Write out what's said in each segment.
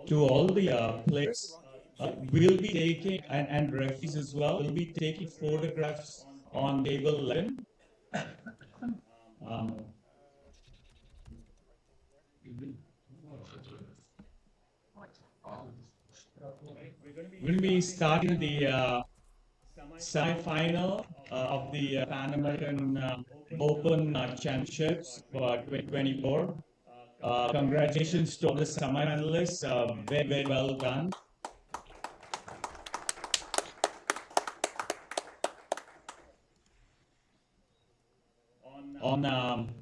To all the players, we'll be taking, and referees as well, we'll be taking photographs on table 11. Um, we'll be starting the semi-final of the Pan American Open Championships for 2024. Congratulations to all the semi-finalists. Very, very well done. On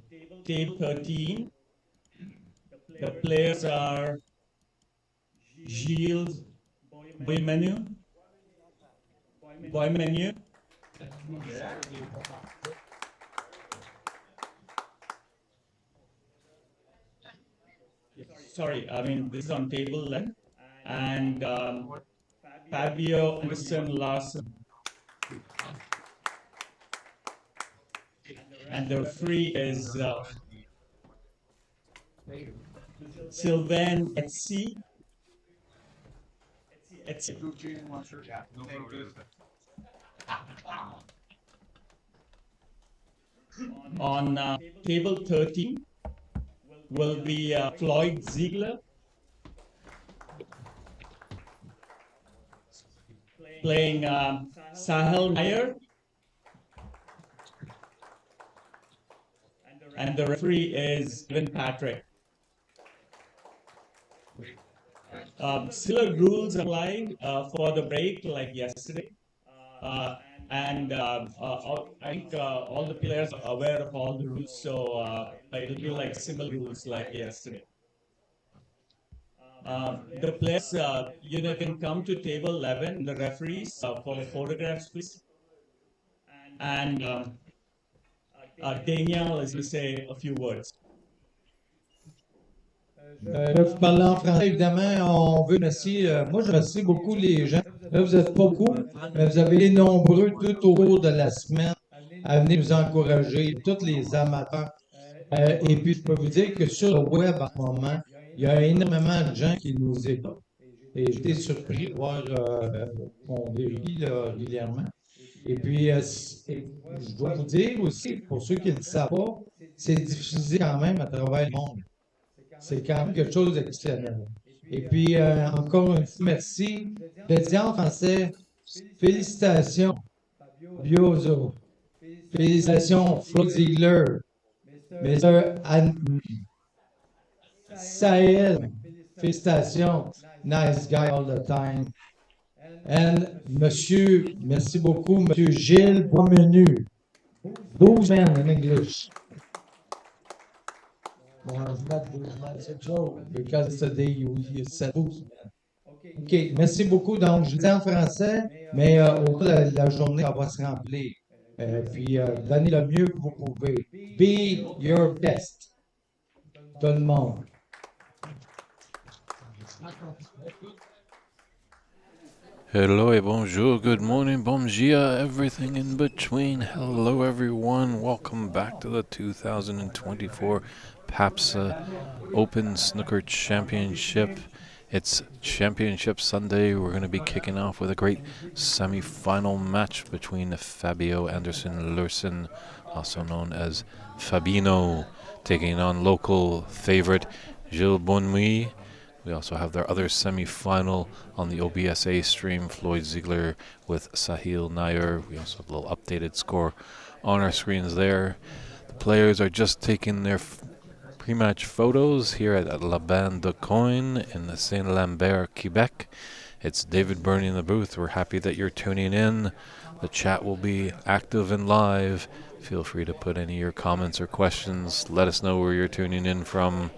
table 13, the players are Gilles Boimenu, sorry, I mean, this is on table 11, and Fabio Anderson Larson. And the referee is Sylvain Etsy. On table 13 will be Floyd Ziegler playing Sahel Nair. And the referee is Evan Patrick. Similar rules apply for the break like yesterday. And I think all the players are aware of all the rules, so it'll be like similar rules like yesterday. The players, can come to table 11, the referees, for photographs, please. And Daniel is going to say a few words. Je vais vous parler en français, évidemment. On veut remercier, moi je remercie beaucoup les gens. Là, vous n'êtes pas beaucoup, mais vous avez été nombreux tout au cours de la semaine à venir nous encourager, tous les amateurs. Et puis, je peux vous dire que sur le web, en ce moment, il y a énormément de gens qui nous écoutent. Et j'étais surpris de voir qu'on vérifie régulièrement. Et puis, je dois vous dire aussi, pour ceux qui ne le savent pas, c'est diffusé quand même à travers le monde. C'est quand même quelque chose d'exceptionnel. Et puis, encore une fois, merci. Je le dis en français, félicitations, Biozo. Félicitations, Floyd Ziegler. Mr. Sahel. Félicitations, nice guy all the time. And Monsieur, merci beaucoup, Monsieur Gilles Boismenu. 12 men in English. It's a joke because today you said 12 men. OK, merci beaucoup. Donc, je le dis en français, mais au cours de la journée, ça va se remplir. Puis, donnez le mieux que vous pouvez. Be your best. Tout le monde. Hello et bonjour, good morning, bon dia, everything in between. Hello everyone, welcome back to the 2024 PABSA Open Snooker Championship. It's Championship Sunday. We're going to be kicking off with a great semi-final match between Fabio Anderson Larson, also known as Fabino, taking on local favorite Gilles Bonnuy. We also have their other semi-final on the OBSA stream, Floyd Ziegler with Sahil Nair. We also have a little updated score on our screens there. The players are just taking their pre-match photos here at La Bande de Coin in the Saint-Lambert, Quebec. It's David Burney in the booth. We're happy that you're tuning in. The chat will be active and live. Feel free to put any of your comments or questions. Let us know where you're tuning in from.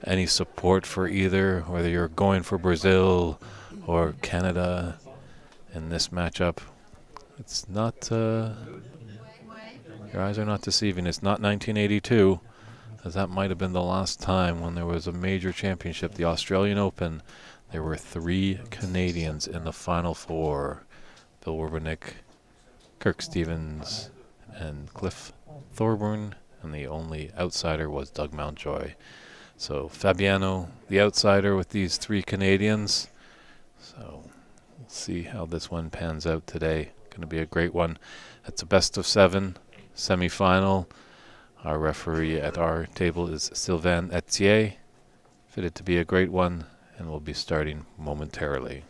Any support for either, whether you're going for Brazil or Canada in this matchup. It's not, your eyes are not deceiving. It's not 1982, as that might have been the last time when there was a major championship, the Australian Open. There were 3 Canadians in the Final Four. Bill Werbeniuk, Kirk Stevens, and Cliff Thorburn. and the only outsider was Doug Mountjoy. So Fabiano, the outsider with these three Canadians. So we'll see how this one pans out today. Going to be a great one. It's a best of 7 semi-final. Our referee at our table is Sylvain Etier. Fitted to be a great one, and we'll be starting momentarily.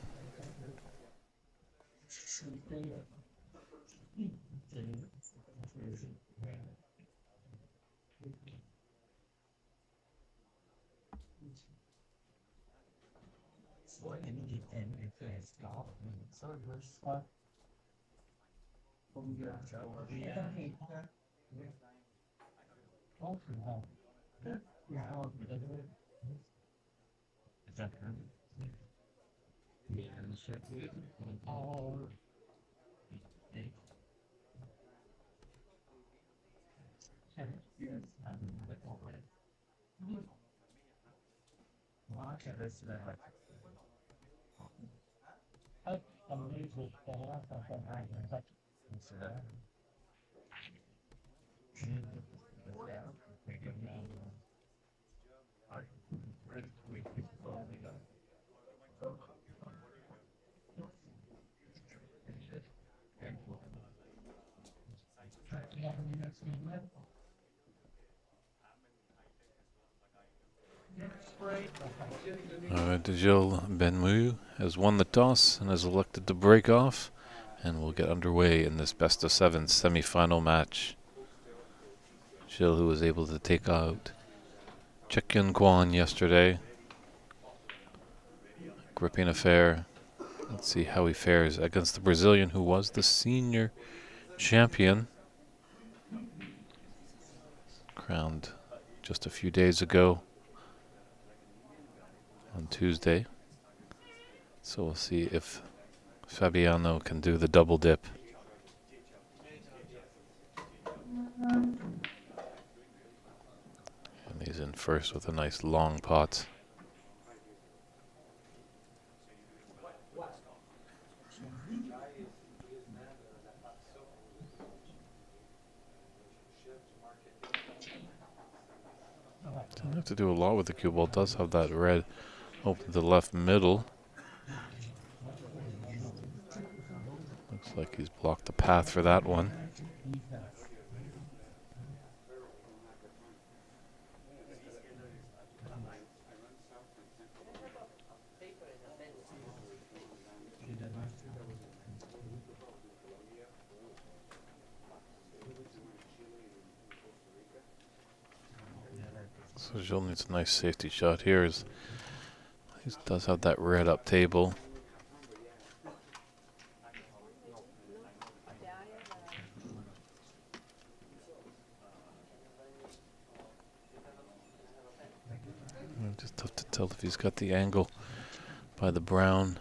Gilles Benmou has won the toss and has elected to break off, and we'll get underway in this best of 7 semi-final match. Gilles, who was able to take out Chekyun Kwan yesterday. Gripping affair. Let's see how he fares against the Brazilian, who was the senior champion, crowned just a few days ago on Tuesday. So we'll see if Fabiano can do the double dip. And he's in first with a nice long pot. Doesn't have to do a lot with the cue ball. Does have that red open to the left middle. Looks like he's blocked the path for that one. So Gilles needs a nice safety shot here. He does have that red up table. Just tough to tell if he's got the angle by the brown,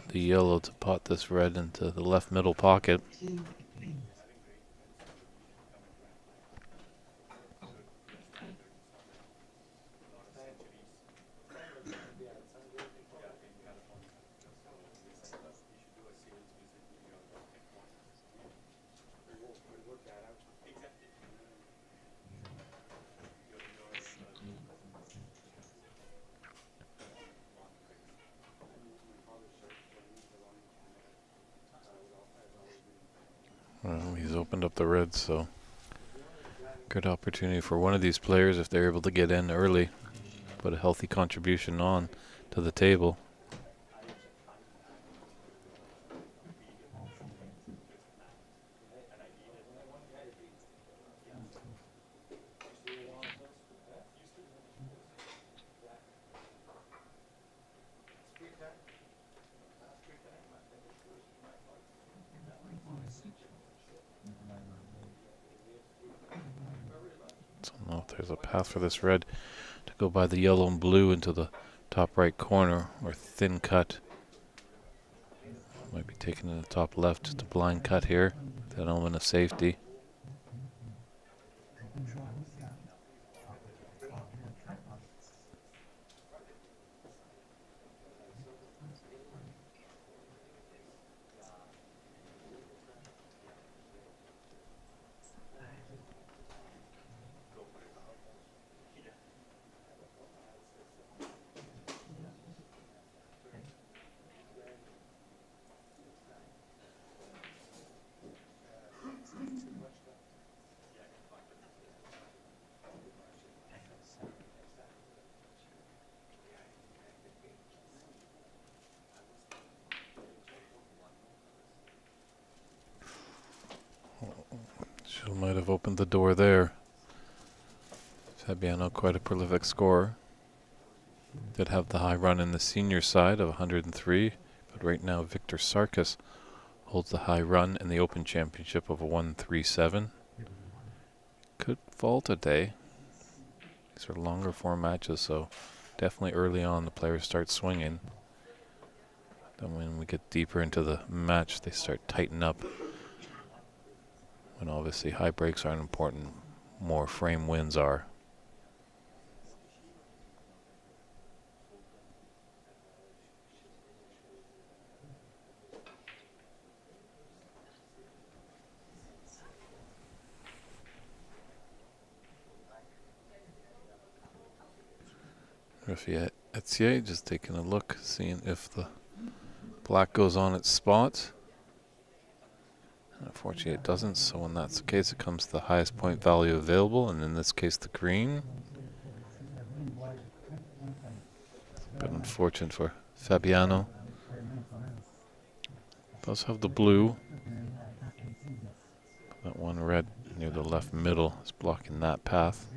the yellow to pot this red into the left middle pocket. Well, he's opened up the red, so good opportunity for one of these players if they're able to get in early, put a healthy contribution on to the table. There's a path for this red to go by the yellow and blue into the top right corner, or thin cut. Might be taken in the top left, just a blind cut here. That element of safety. Gilles might have opened the door there. Fabiano, quite a prolific scorer. Did have the high run in the senior side of 103, but right now Victor Sarkis holds the high run in the Open Championship of a 137. Could fall today. These are longer form matches, so definitely early on the players start swinging. Then when we get deeper into the match, they start tightening up. When obviously high breaks aren't important, more frame wins are. Rafi Etier just taking a look, seeing if the black goes on its spot. Unfortunately it doesn't, so when that's the case it comes to the highest point value available, and in this case the green. But unfortunate for Fabiano. Does have the blue. That one red near the left middle is blocking that path.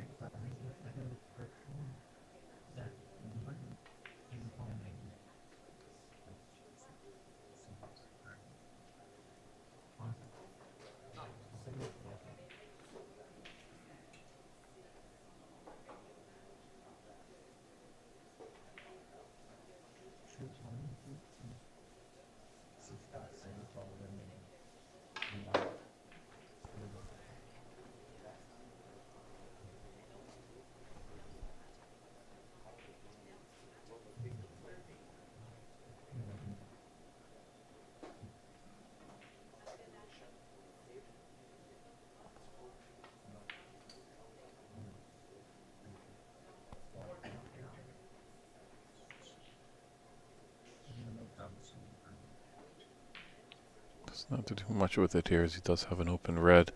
Not to do much with it here, as he does have an open red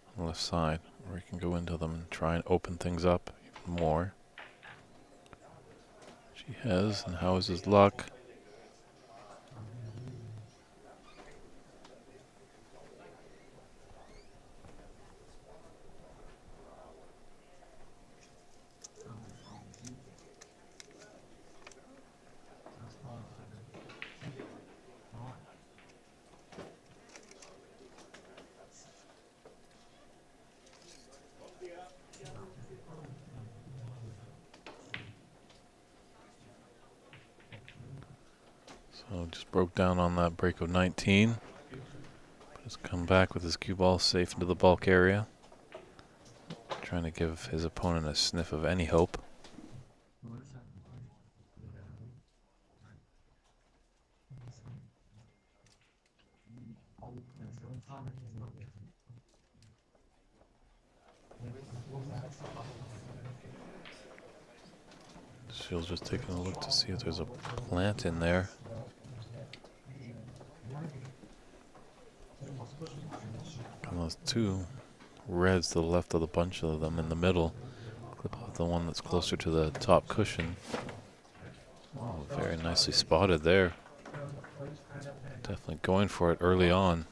on the left side, where he can go into them and try and open things up even more. She has, and how is his luck? So just broke down on that break of 19. But has come back with his cue ball safe into the bulk area. Trying to give his opponent a sniff of any hope. Shield's just taking a look to see if there's a plant in there. And those two reds to the left of the bunch of them in the middle. Clip off the one that's closer to the top cushion. Oh, very nicely spotted there. Definitely going for it early on.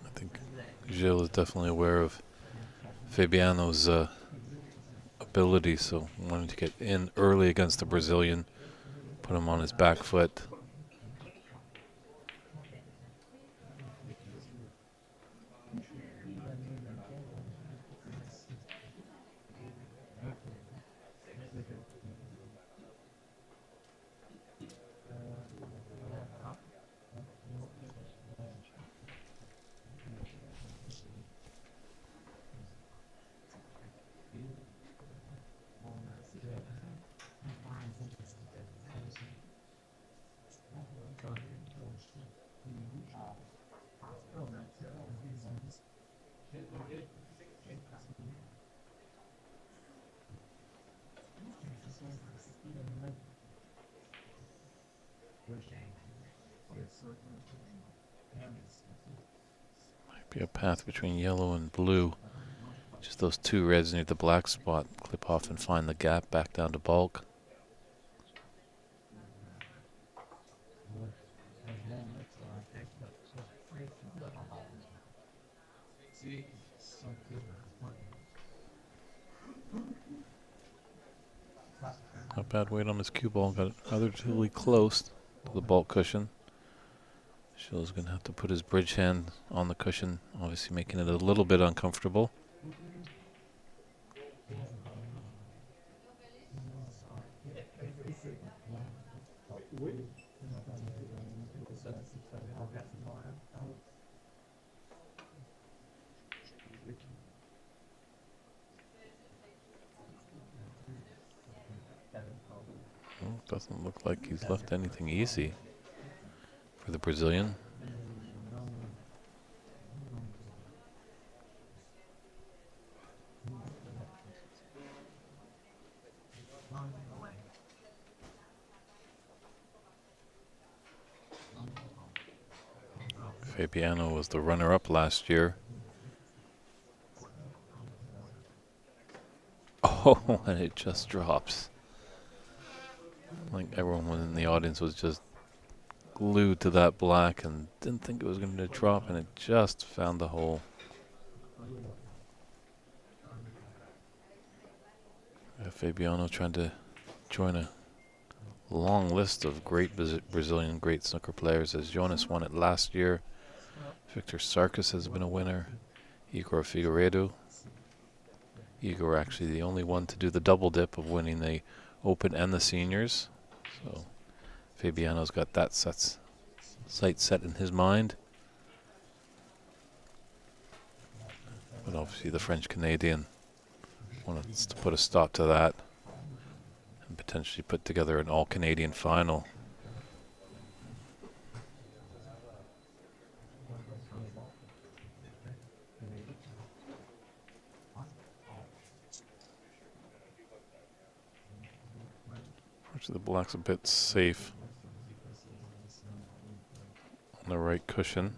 I think Gilles is definitely aware of Fabiano's ability, so wanted to get in early against the Brazilian, put him on his back foot. Might be a path between yellow and blue. Just those two reds near the black spot. Clip off and find the gap back down to bulk. Not bad weight on his cue ball. Got it relatively close to the bulk cushion. Shill's going to have to put his bridge hand on the cushion, obviously making it a little bit uncomfortable. Well, doesn't look like he's left anything easy for the Brazilian. Fabiano was the runner-up last year. Oh, and it just drops. Like everyone in the audience was just glued to that black and didn't think it was going to drop, and it just found the hole. Fabiano trying to join a long list of great Brazilian great snooker players, as Jonas won it last year. Victor Sarkis has been a winner. Igor Figueiredo. Igor actually the only one to do the double dip of winning the Open and the Seniors. So Fabiano's got that sight set in his mind. But obviously the French Canadian wanted to put a stop to that and potentially put together an all-Canadian final. Actually, the black's a bit safe on the right cushion.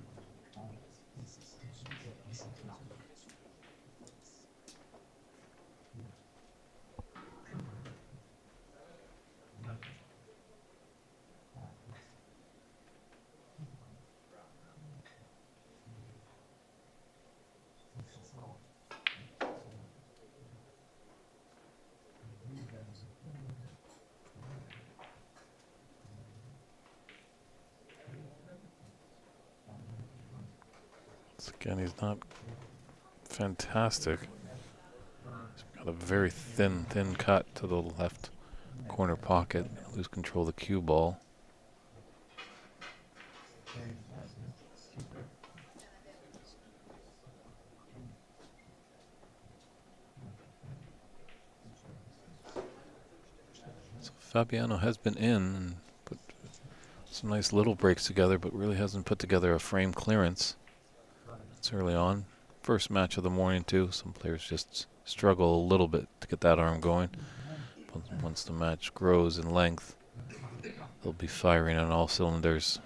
Again, he's not fantastic. He's got a very thin cut to the left corner pocket. Lose control of the cue ball. So Fabiano has been in and put some nice little breaks together, but really hasn't put together a frame clearance. It's early on. First match of the morning too. Some players just struggle a little bit to get that arm going. But once the match grows in length, they'll be firing on all cylinders.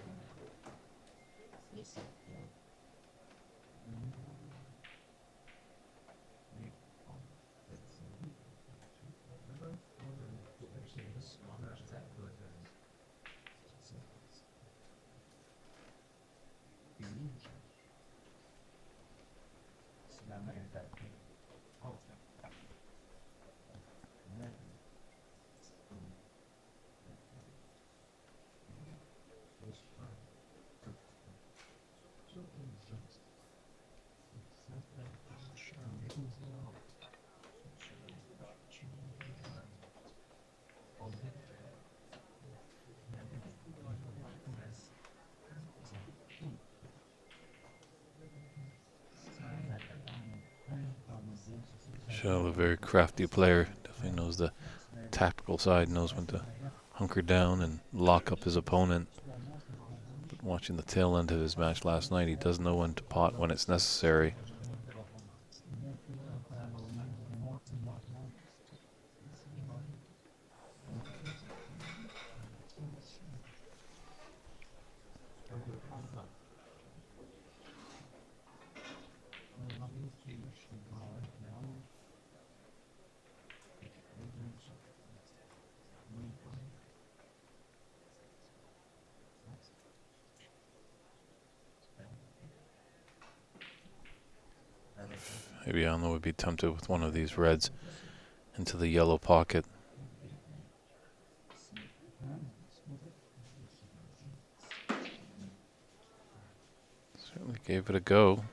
Shell, a very crafty player, definitely knows the tactical side, knows when to hunker down and lock up his opponent. But watching the tail end of his match last night, he does know when to pot when it's necessary. Fabiano would be tempted with one of these reds into the yellow pocket. Certainly gave it a go.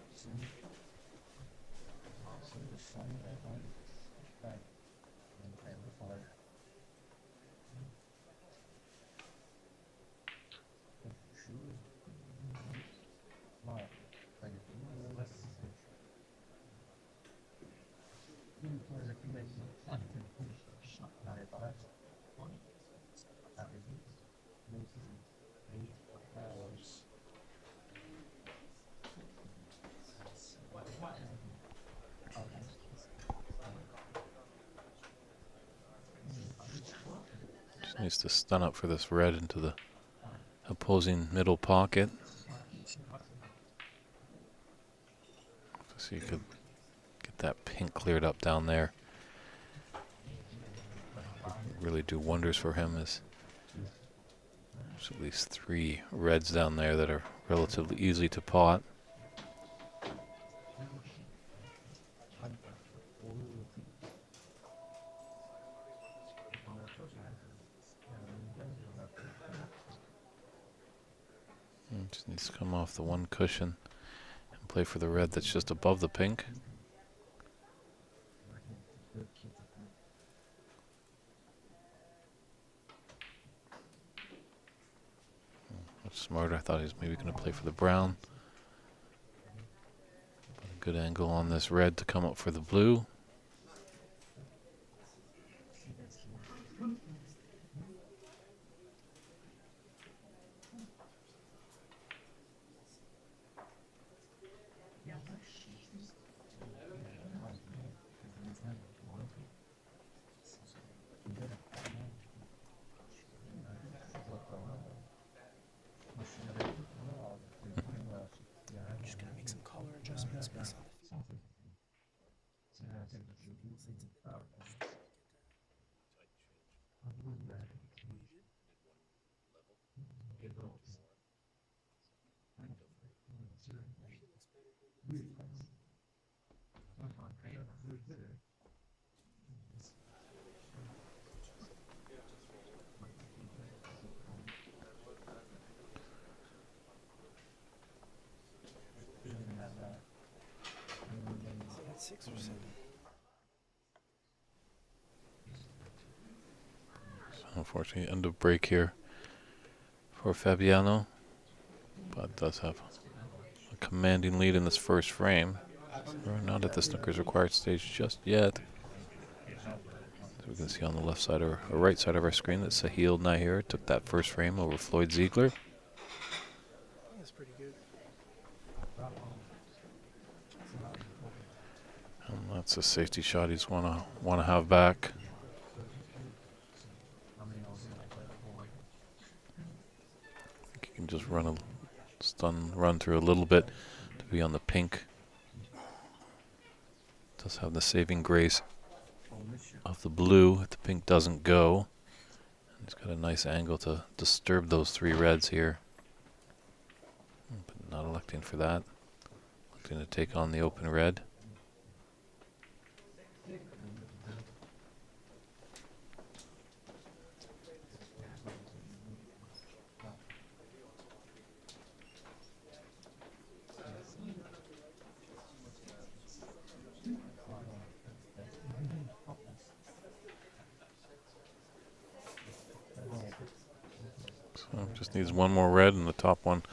Just needs to stun up for this red into the opposing middle pocket. So you could get that pink cleared up down there. Really do wonders for him, as there's at least 3 reds down there that are relatively easy to pot. Just needs to come off the one cushion and play for the red that's just above the pink. Much smarter. I thought he was maybe going to play for the brown. But a good angle on this red to come up for the blue. Unfortunately, end of break here for Fabiano, but does have a commanding lead in this first frame. We're not at the snooker's required stage just yet. As we can see on the left side or right side of our screen that Sahil Nahir took that first frame over Floyd Ziegler. That's pretty good. And that's a safety shot he's wanna have back. You can just run through a little bit to be on the pink. Does have the saving grace of the blue if the pink doesn't go. And he's got a nice angle to disturb those 3 reds here. But not electing for that. Electing to take on the open red. So just needs one more red, and the top one,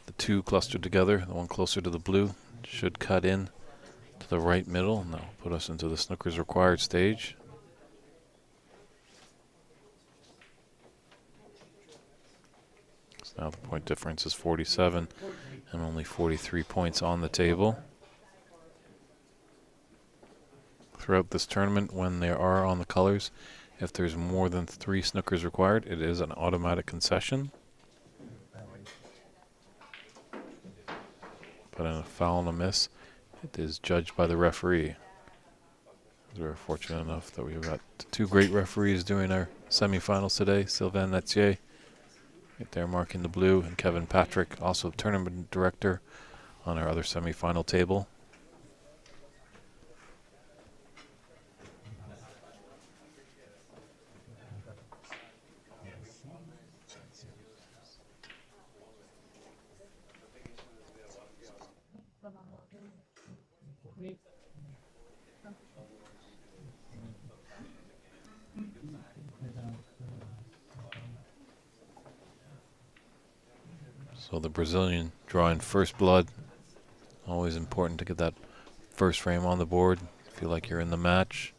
the 2 clustered together, the one closer to the blue, should cut in to the right middle, and that will put us into the snooker's required stage. So now the point difference is 47 and only 43 points on the table. Throughout this tournament, when they are on the colors, if there's more than 3 snookers required, it is an automatic concession. But in a foul and a miss, it is judged by the referee. We're fortunate enough that we've got 2 great referees doing our semifinals today. Sylvain Netier, right there marking the blue, and Kevin Patrick, also tournament director on our other semifinal table. So the Brazilian drawing first blood. Always important to get that first frame on the board. Feel like you're in the match.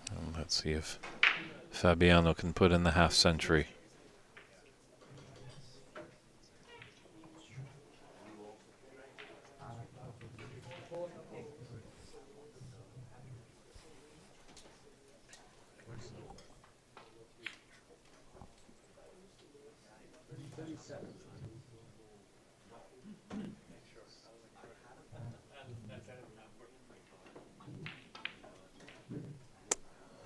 And let's see if Fabiano can put in the half century.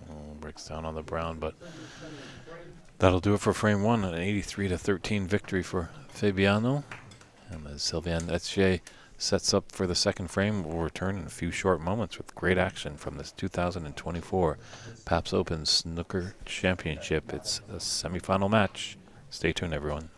Oh, breaks down on the brown, but that'll do it for frame one. An 83-13 victory for Fabiano. And as Sylvain Etier sets up for the second frame, we'll return in a few short moments with great action from this 2024 PABSA Open Snooker Championship. It's a semifinal match. Stay tuned, everyone.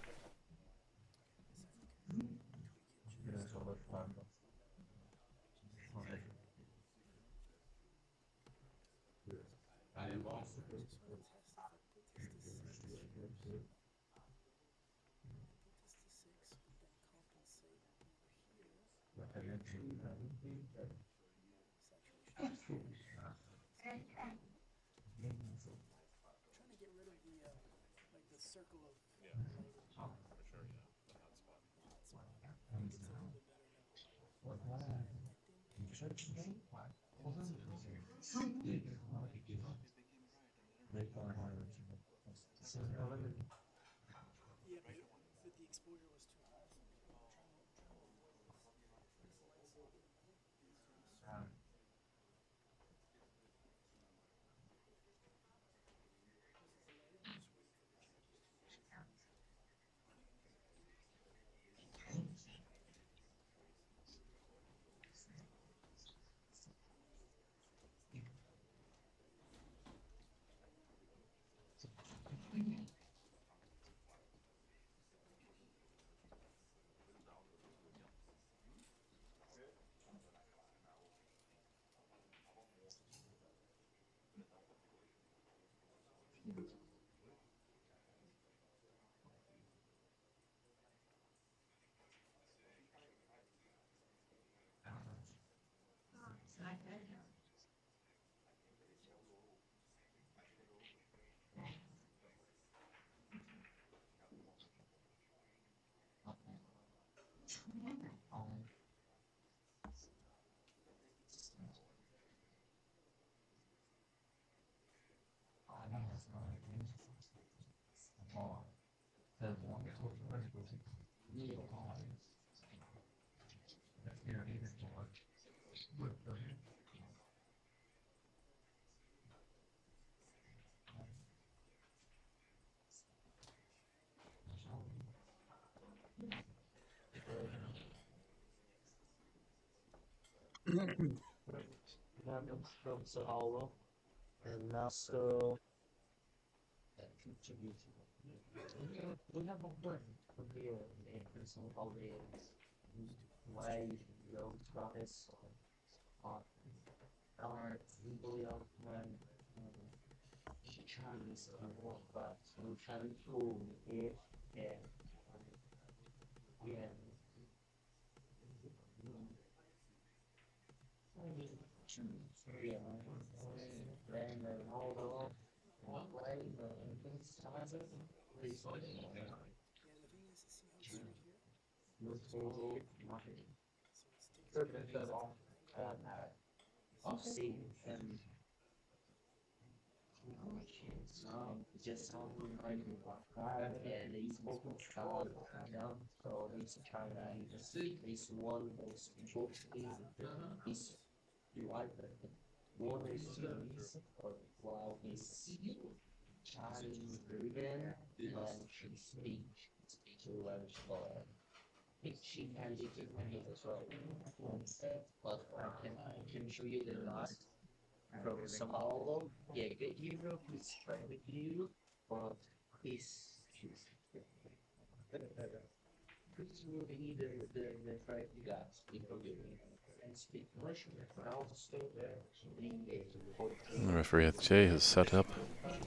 The referee Jay has set up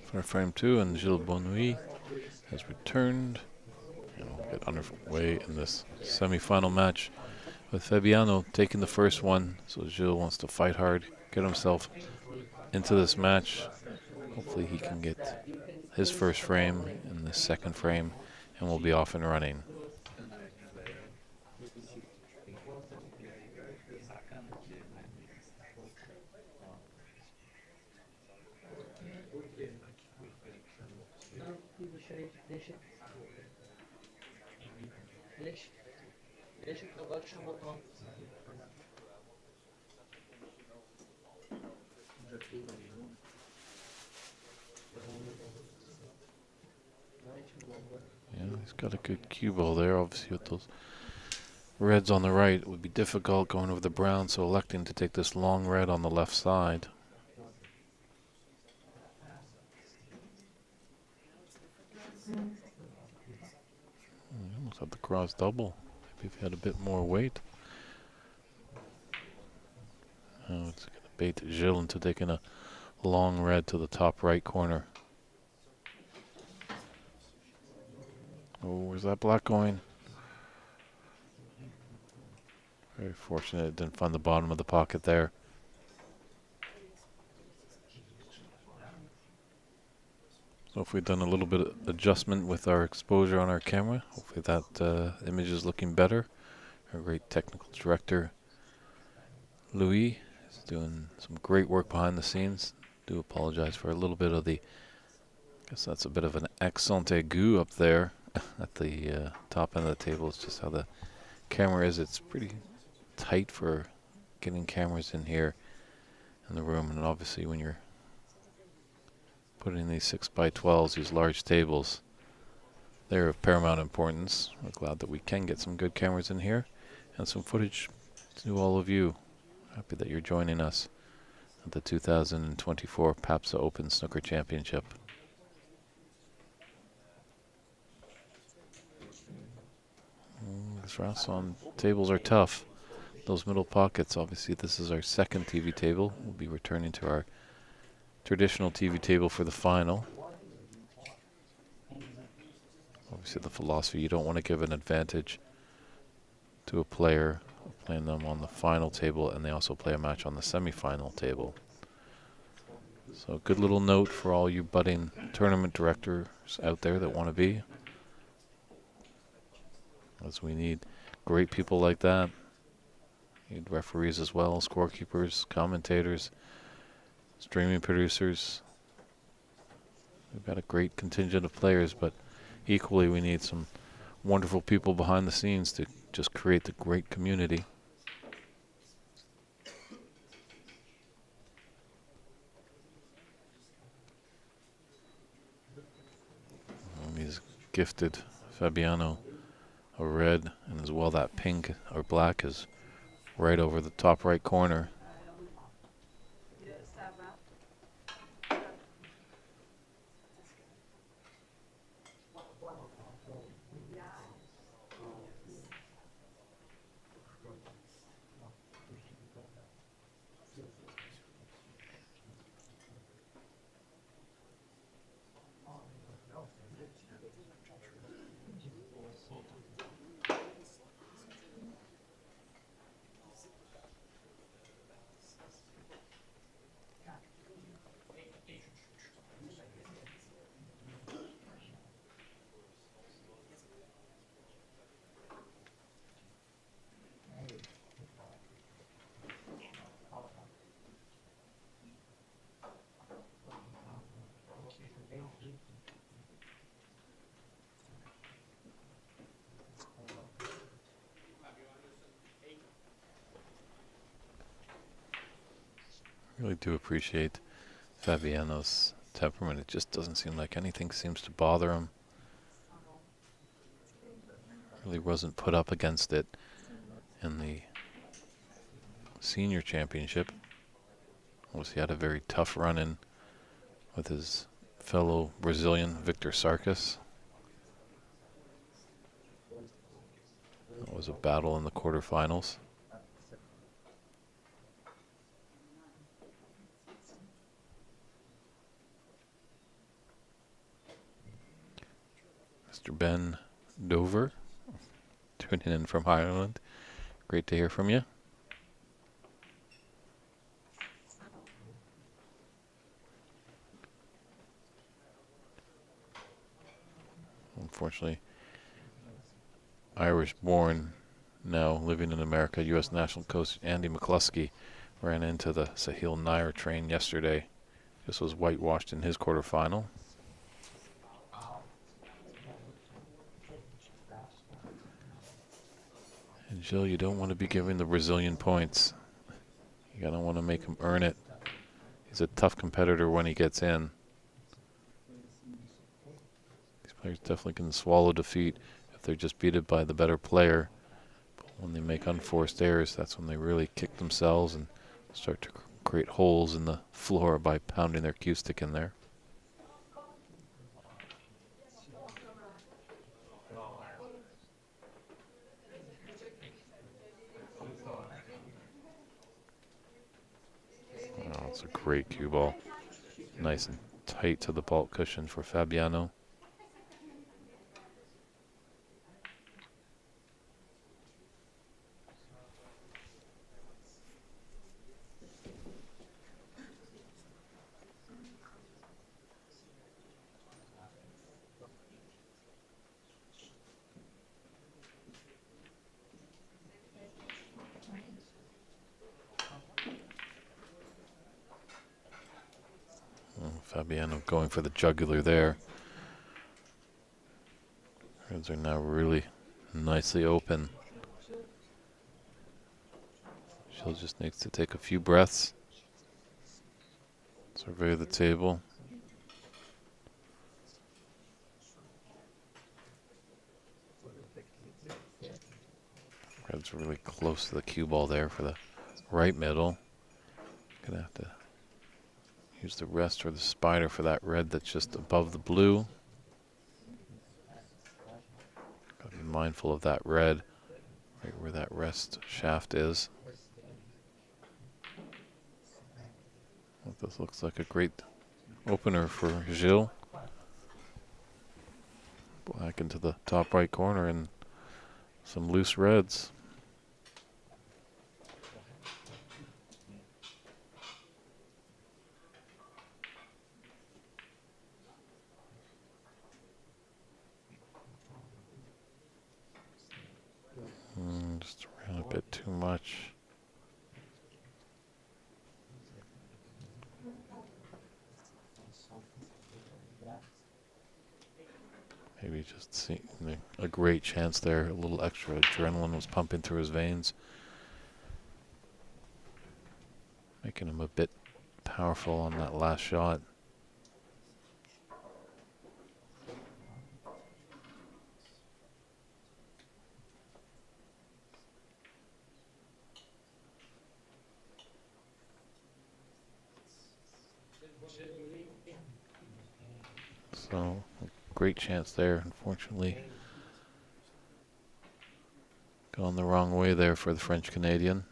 for frame 2, and Gilles Bonnuy has returned. And we'll get underway in this semi-final match with Fabiano taking the first one. So Gilles wants to fight hard, get himself into this match. Hopefully he can get his first frame in the second frame, and we'll be off and running. Yeah, he's got a good cue ball there. Obviously with those reds on the right, it would be difficult going over the brown, so electing to take this long red on the left side. Almost had the cross double. Maybe if he had a bit more weight. Oh, it's going to bait Gilles into taking a long red to the top right corner. Oh, where's that black going? Very fortunate it didn't find the bottom of the pocket there. So if we've done a little bit of adjustment with our exposure on our camera, hopefully that image is looking better. Our great technical director, Louis, is doing some great work behind the scenes. Do apologize for a little bit of the, I guess that's a bit of an accent aigu up there at the top end of the table. It's just how the camera is. It's pretty tight for getting cameras in here in the room, and obviously when you're putting these 6x12s, these large tables, they're of paramount importance. We're glad that we can get some good cameras in here and some footage to all of you. Happy that you're joining us at the 2024 PABSA Open Snooker Championship. These Rasson tables are tough. Those middle pockets, obviously this is our second TV table. We'll be returning to our traditional TV table for the final. Obviously the philosophy, you don't want to give an advantage to a player playing them on the final table, and they also play a match on the semi-final table. So a good little note for all you budding tournament directors out there that want to be, as we need great people like that. Need referees as well, scorekeepers, commentators, streaming producers. We've got a great contingent of players, but equally we need some wonderful people behind the scenes to just create the great community. And he's gifted Fabiano a red, and as well that pink or black is right over the top right corner. Really do appreciate Fabiano's temperament. It just doesn't seem like anything seems to bother him. Really wasn't put up against it in the senior championship. He had a very tough run-in with his fellow Brazilian, Victor Sarkis. It was a battle in the quarterfinals. Mr. Ben Dover, tuning in from Ireland. Great to hear from you. Unfortunately, Irish-born, now living in America, U.S. national coach Andy McCluskey ran into the Sahil Nair train yesterday. Just was whitewashed in his quarterfinal. And Jill, you don't want to be giving the Brazilian points. You gotta want to make him earn it. He's a tough competitor when he gets in. These players definitely can swallow defeat if they're just beaten by the better player. But when they make unforced errors, that's when they really kick themselves and start to create holes in the floor by pounding their cue stick in there. Oh, it's a great cue ball. Nice and tight to the vault cushion for Fabiano. Fabiano going for the jugular there. Reds are now really nicely open. She'll just needs to take a few breaths. Survey the table. Reds are really close to the cue ball there for the right middle. Gonna have to use the rest or the spider for that red that's just above the blue. Gotta be mindful of that red, right where that rest shaft is. This looks like a great opener for Gilles. Black into the top right corner and some loose reds. Just ran a bit too much. Maybe just seeing a great chance there. A little extra adrenaline was pumping through his veins, making him a bit powerful on that last shot. So, a great chance there, unfortunately. Gone the wrong way there for the French Canadian.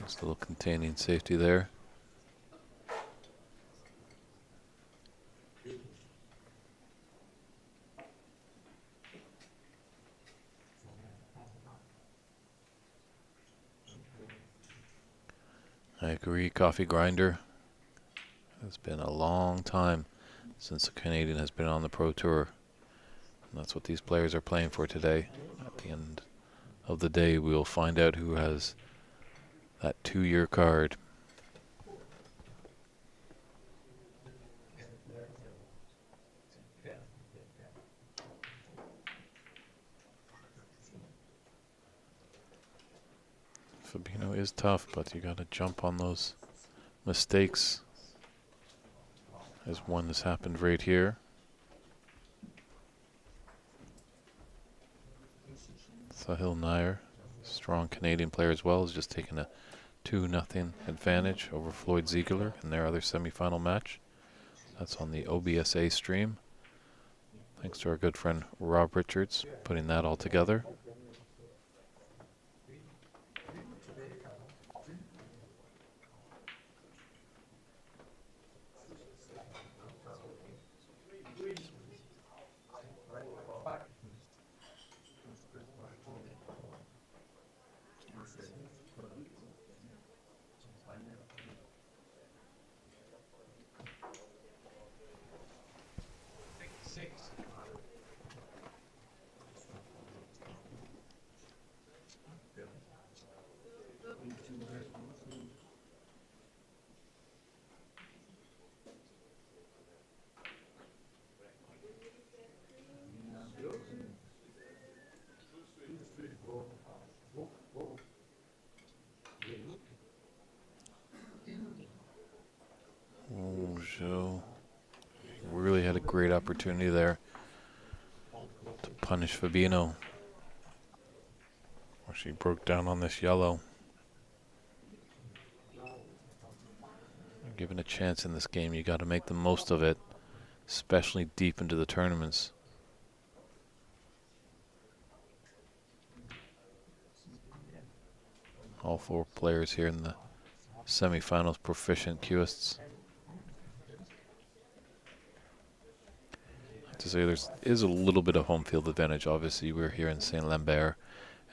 Just a little containing safety there. I agree, coffee grinder. It's been a long time since the Canadian has been on the Pro Tour. And that's what these players are playing for today. At the end of the day, we will find out who has that 2-year card. Fabino is tough, but you got to jump on those mistakes, as one has happened right here. Sahil Nair, strong Canadian player as well, has just taken a 2-0 advantage over Floyd Ziegler in their other semifinal match. That's on the OBSA stream. Thanks to our good friend Rob Richards putting that all together. Oh, Joe really had a great opportunity there to punish Fabino. Or she broke down on this yellow. Given a chance in this game, you got to make the most of it, especially deep into the tournaments. All 4 players here in the semifinals, proficient cuists. To say there is a little bit of home field advantage. Obviously, we're here in Saint Lambert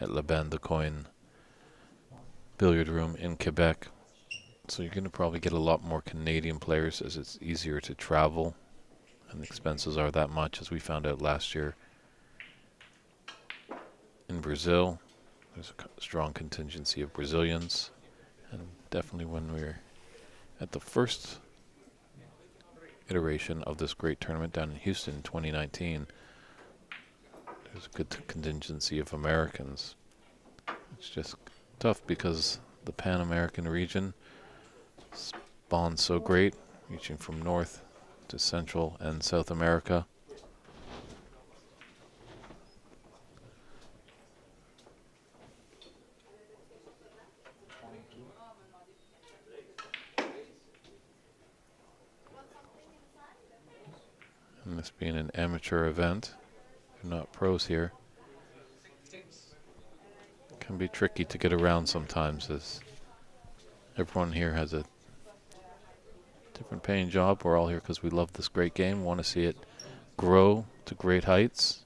at Le Bain de Coin billiard room in Quebec, so you're going to probably get a lot more Canadian players as it's easier to travel and the expenses are that much, as we found out last year. In Brazil, there's a strong contingency of Brazilians, and definitely when we're at the first iteration of this great tournament down in Houston in 2019, there's a good contingency of Americans. It's just tough because the Pan American region spawns so great, reaching from North to Central and South America. And this being an amateur event, they're not pros here, can be tricky to get around sometimes, as everyone here has a different paying job. We're all here because we love this great game, want to see it grow to great heights.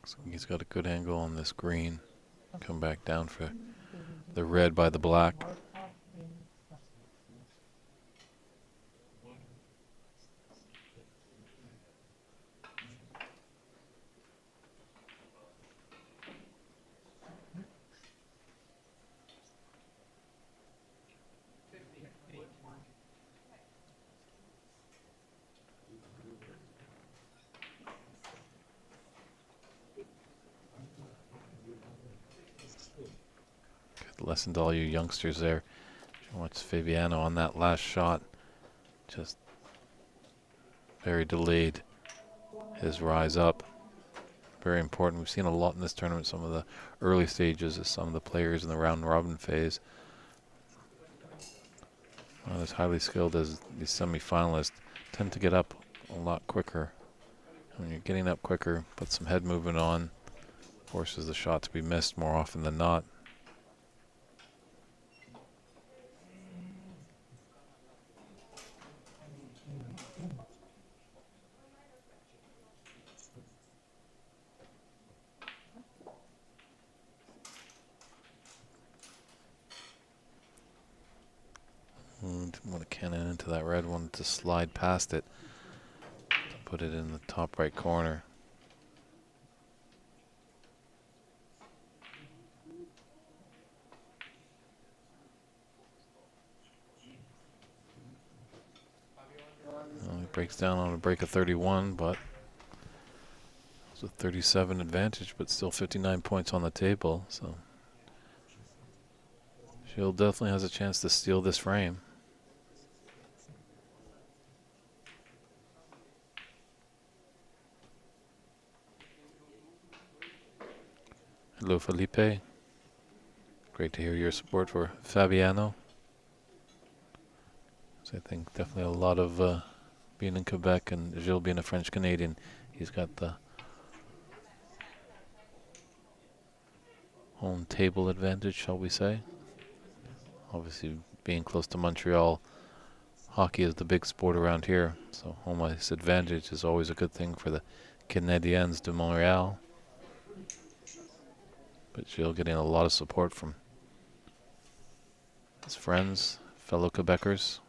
So he's got a good angle on this green. Come back down for the red by the black. Good lesson to all you youngsters there. Watch Fabiano on that last shot. just very delayed his rise up. Very important. We've seen a lot in this tournament, some of the early stages of some of the players in the round robin phase. Not as highly skilled as these semi-finalists tend to get up a lot quicker. When you're getting up quicker, put some head movement on, forces the shot to be missed more often than not. Didn't want to cannon into that red, wanted to slide past it to put it in the top right corner. Well, he breaks down on a break of 31, but it's a 37 advantage, but still 59 points on the table. So Shield definitely has a chance to steal this frame. Hello, Felipe. Great to hear your support for Fabiano. So I think definitely a lot of being in Quebec and Gilles being a French Canadian, he's got the home table advantage, shall we say. Obviously, being close to Montreal, hockey is the big sport around here, so home ice advantage is always a good thing for the Canadiens de Montréal. But Gilles getting a lot of support from his friends, fellow Quebecers.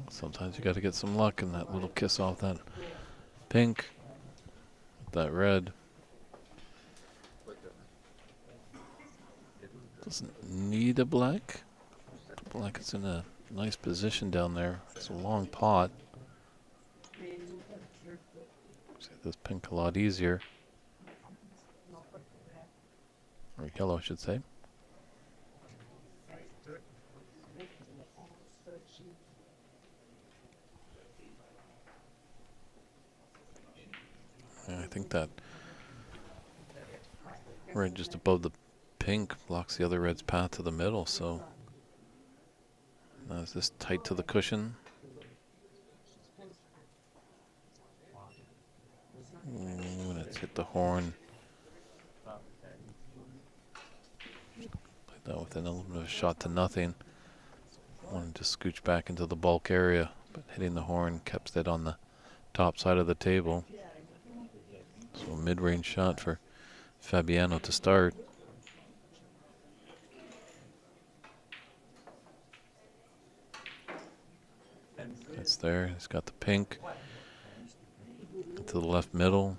Sometimes you got to get some luck, and that little kiss off that pink, that red. Doesn't need a black. The black is in a nice position down there. It's a long pot. See this pink a lot easier. Or yellow, I should say. Yeah, I think that red just above the pink blocks the other red's path to the middle, so now is this tight to the cushion? When it's hit the horn. Played that with an element of a shot to nothing. Wanted to scooch back into the bulk area, but hitting the horn kept it on the top side of the table. So a mid-range shot for Fabiano to start. It's there. He's got the pink to the left middle.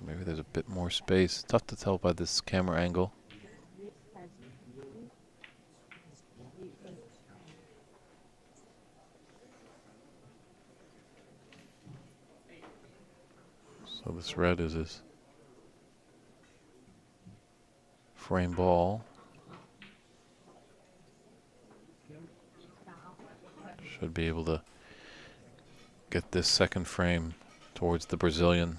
Maybe there's a bit more space. Tough to tell by this camera angle. So this red is his frame ball. Should be able to get this second frame towards the Brazilian.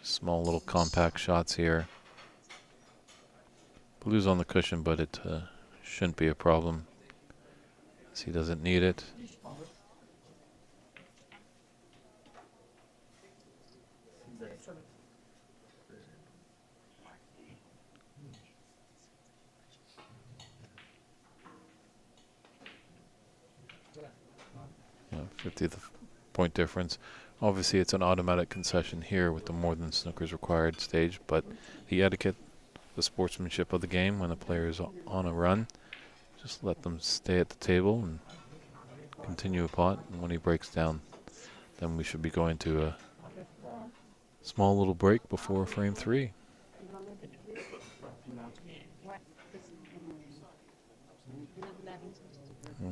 Small little compact shots here. Blue's on the cushion, but it shouldn't be a problem, as he doesn't need it. Yeah, 50th point difference. Obviously, it's an automatic concession here with the more than snookers required stage, but the etiquette, the sportsmanship of the game, when a player is on a run, just let them stay at the table and continue a pot. And when he breaks down, then we should be going to a small little break before frame 3.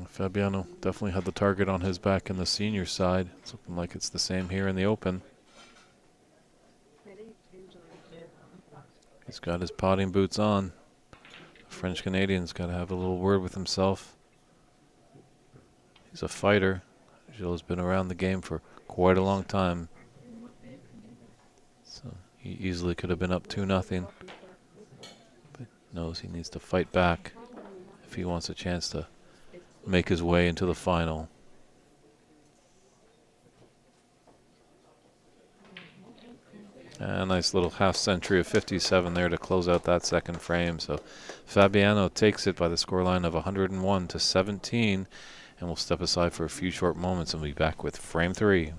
Fabiano definitely had the target on his back in the senior side. It's looking like it's the same here in the Open. He's got his potting boots on. The French Canadian's got to have a little word with himself. He's a fighter. Gilles has been around the game for quite a long time. So he easily could have been up 2-0. But knows he needs to fight back if he wants a chance to make his way into the final. A nice little half century of 57 there to close out that second frame. So Fabiano takes it by the scoreline of 101-17, and we'll step aside for a few short moments and we'll be back with frame 3.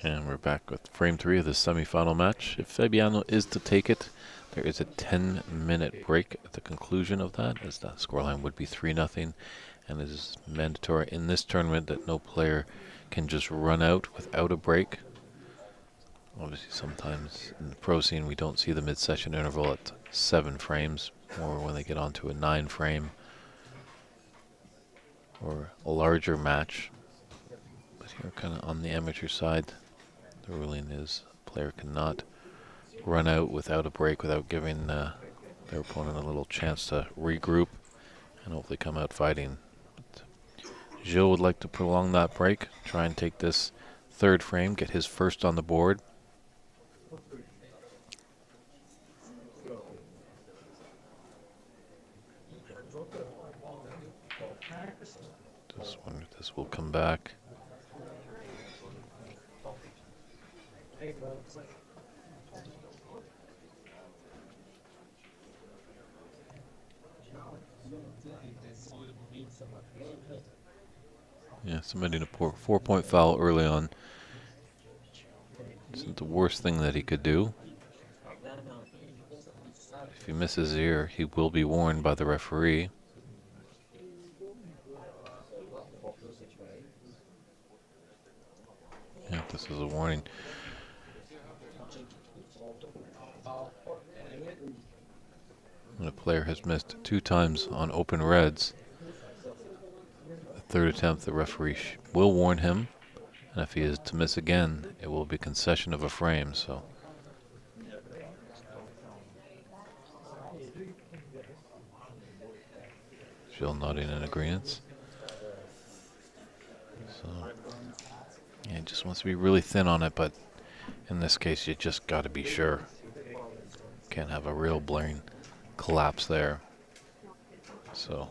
And we're back with frame 3 of the semifinal match. If Fabiano is to take it, there is a 10-minute break at the conclusion of that, as the scoreline would be 3-0. And it is mandatory in this tournament that no player can just run out without a break. Obviously, sometimes in the pro scene, we don't see the mid-session interval at 7 frames, or when they get onto a 9-frame or a larger match. But here, kind of on the amateur side, the ruling is a player cannot run out without a break, without giving their opponent a little chance to regroup and hopefully come out fighting. But Gilles would like to prolong that break, try and take this 3rd frame, get his first on the board. Just wonder if this will come back. Yeah, submitting a 4-point foul early on isn't the worst thing that he could do. If he misses here, he will be warned by the referee. Yeah, this is a warning. When a player has missed 2 times on open reds, the 3rd attempt, the referee will warn him, and if he is to miss again, it will be concession of a frame. So Gilles nodding in agreement. So yeah, he just wants to be really thin on it, but in this case, you just got to be sure. Can't have a real blaring collapse there. So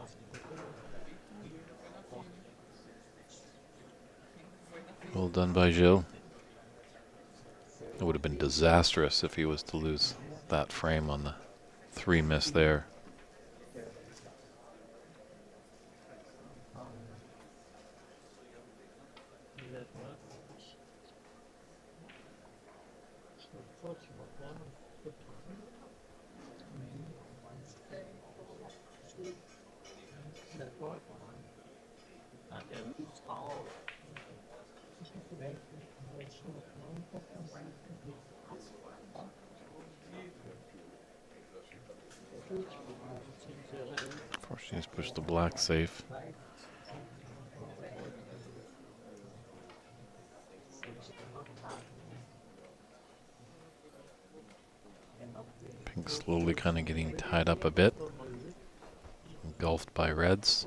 well done by Gilles. It would have been disastrous if he was to lose that frame on the 3 miss there. Unfortunately, he's pushed the black safe. Pink slowly kind of getting tied up a bit. Engulfed by reds.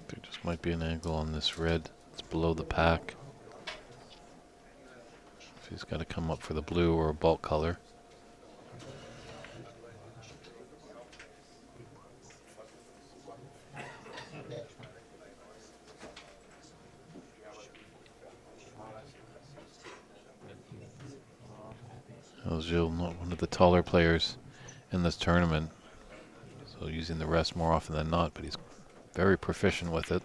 There just might be an angle on this red. It's below the pack. If he's got to come up for the blue or a bulk color. Gilles, not one of the taller players in this tournament, so using the rest more often than not, but he's very proficient with it.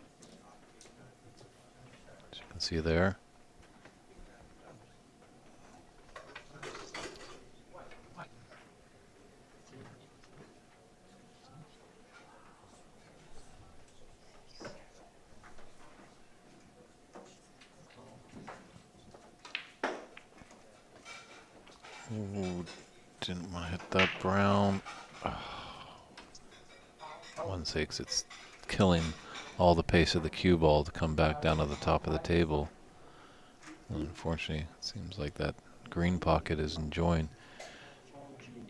As you can see there. Ooh, didn't want to hit that brown. Oh. 1-6, it's killing all the pace of the cue ball to come back down to the top of the table. And unfortunately, it seems like that green pocket is enjoying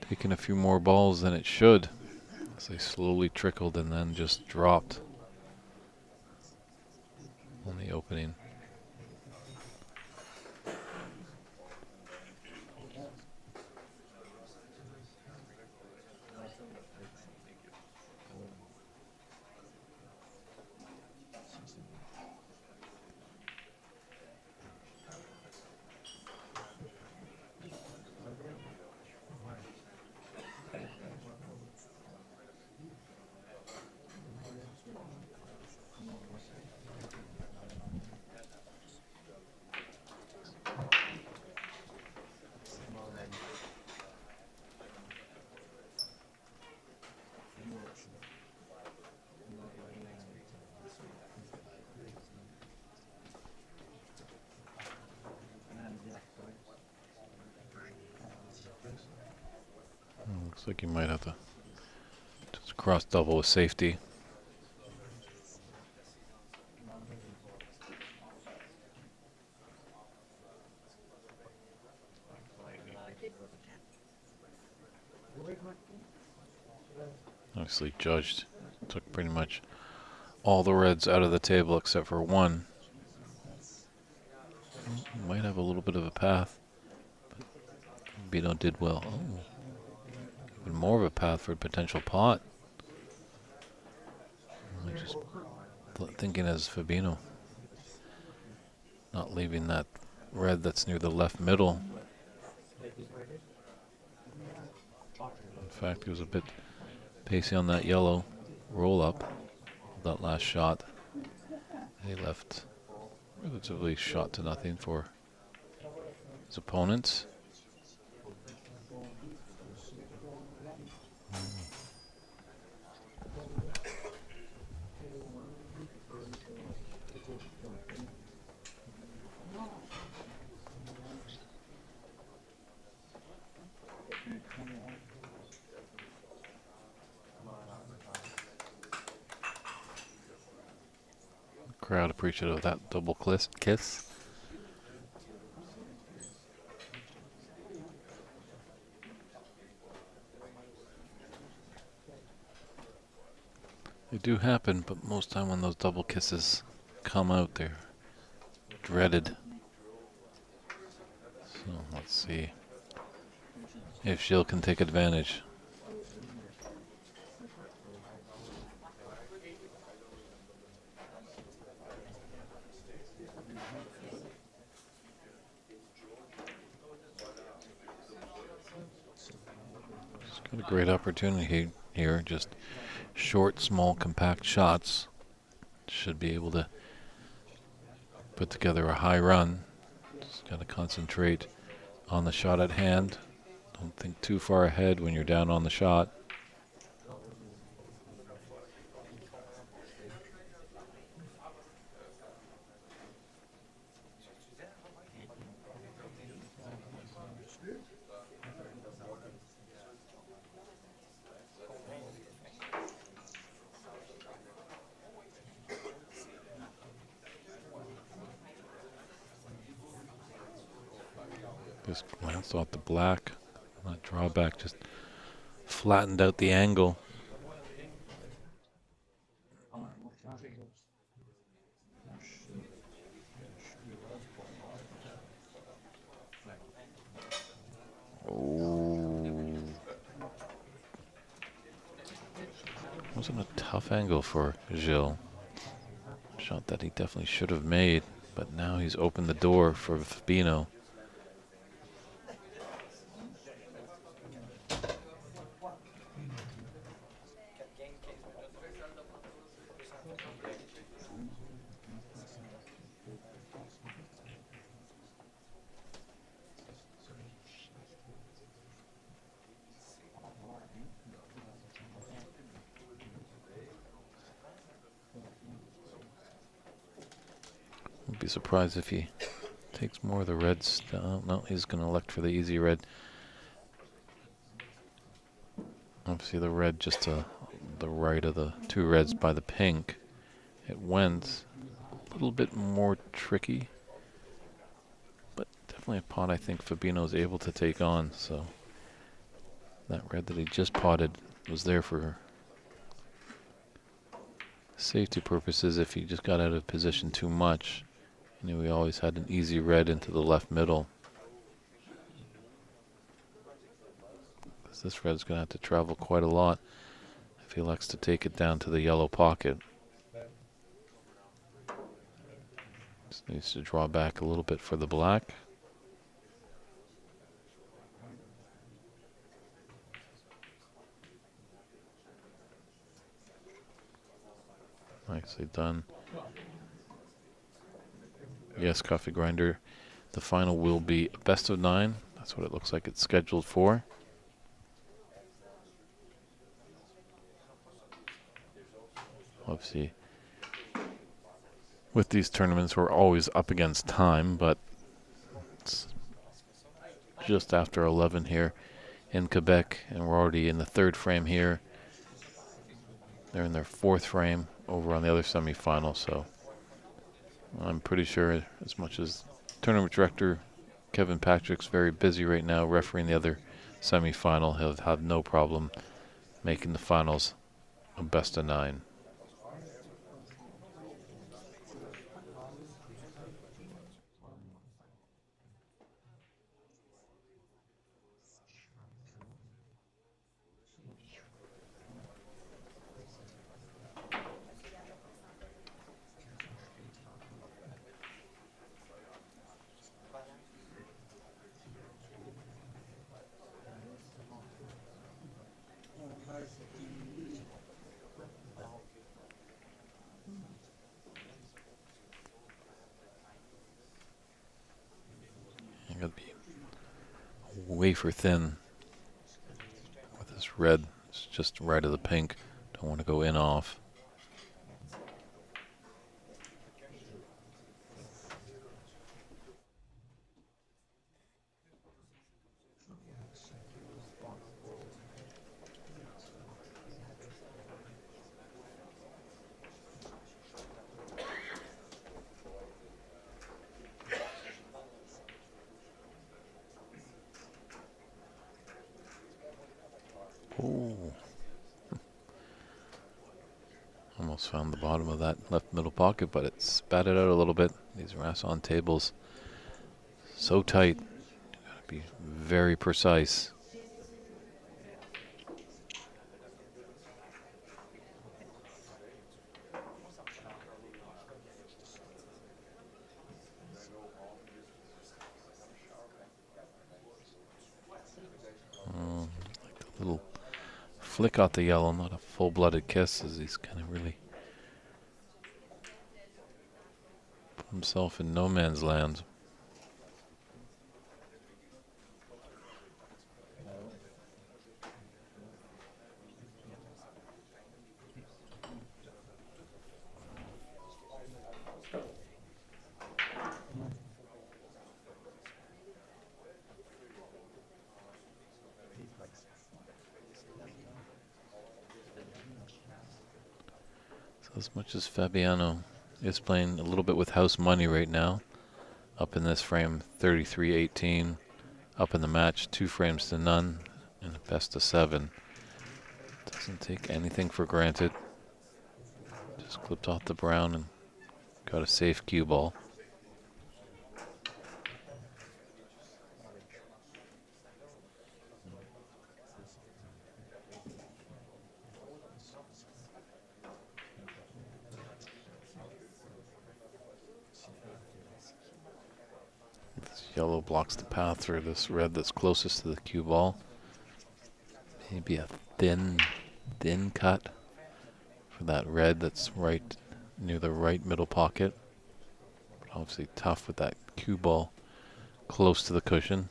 taking a few more balls than it should, as they slowly trickled and then just dropped on the opening. Looks like you might have to just cross double with safety. Nicely judged. Took pretty much all the reds out of the table except for one. Might have a little bit of a path. Bino did well. Oh. Even more of a path for a potential pot. I'm just thinking as Fabino. Not leaving that red that's near the left middle. In fact, he was a bit pacey on that yellow roll up. That last shot. He left relatively shot to nothing for his opponents. Crowd appreciative of that double kiss. They do happen, but most time when those double kisses come out, they're dreaded. So let's see if Gilles can take advantage. Got a great opportunity here. Just short, small, compact shots. Should be able to put together a high run. Just got to concentrate on the shot at hand. Don't think too far ahead when you're down on the shot. Just glanced off the black. That drawback just flattened out the angle. Oh. Wasn't a tough angle for Gilles. Shot that he definitely should have made, but now he's opened the door for Fabino. I'd be surprised if he takes more of the reds. No, he's going to elect for the easy red. Obviously the red just to the right of the two reds by the pink. It went a little bit more tricky, but definitely a pot I think Fabino's able to take on. So that red that he just potted was there for safety purposes. If he just got out of position too much, he knew he always had an easy red into the left middle. Because this red's going to have to travel quite a lot if he elects to take it down to the yellow pocket. Just needs to draw back a little bit for the black. Nicely done. Yes, Coffee Grinder. The final will be a best of 9. That's what it looks like it's scheduled for. Obviously, with these tournaments, we're always up against time, but it's just after 11 here in Quebec, and we're already in the 3rd frame here. They're in their 4th frame over on the other semifinal, so I'm pretty sure, as much as tournament director Kevin Patrick's very busy right now refereeing the other semifinal, he'll have no problem making the finals a best of 9. You gotta be wafer thin with this red. It's just right of the pink. Don't want to go in off. Oh. Almost found the bottom of that left middle pocket, but it spat it out a little bit. These Rasson tables, so tight. You gotta be very precise. Like a little flick out the yellow, not a full-blooded kiss, as he's kind of really put himself in no man's land. So as much as Fabiano is playing a little bit with house money right now, up in this frame 33-18, up in the match 2 frames to none in a best of 7. Doesn't take anything for granted. Just clipped off the brown and got a safe cue ball. This yellow blocks the path for this red that's closest to the cue ball. Maybe a thin cut for that red that's right near the right middle pocket. But obviously tough with that cue ball close to the cushion.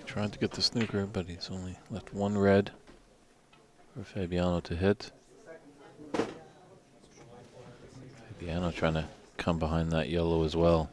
Trying to get the snooker, but he's only left 1 red for Fabiano to hit. Fabiano trying to come behind that yellow as well.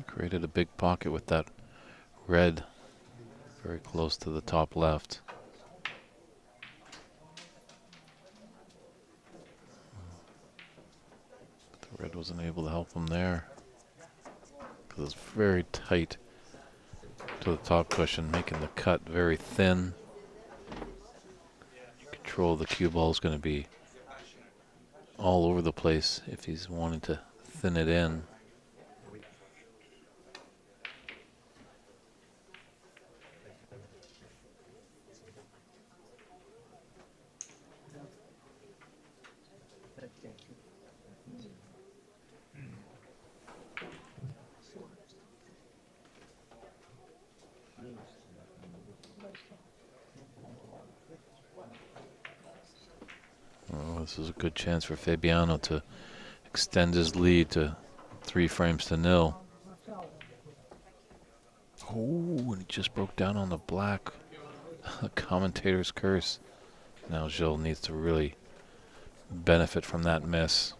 Created a big pocket with that red very close to the top left. The red wasn't able to help him there because it's very tight to the top cushion, making the cut very thin. Control of the cue ball is going to be all over the place if he's wanting to thin it in. Oh, this is a good chance for Fabiano to extend his lead to 3 frames to nil. Oh, and he just broke down on the black. The commentator's curse. Now Gilles needs to really benefit from that miss.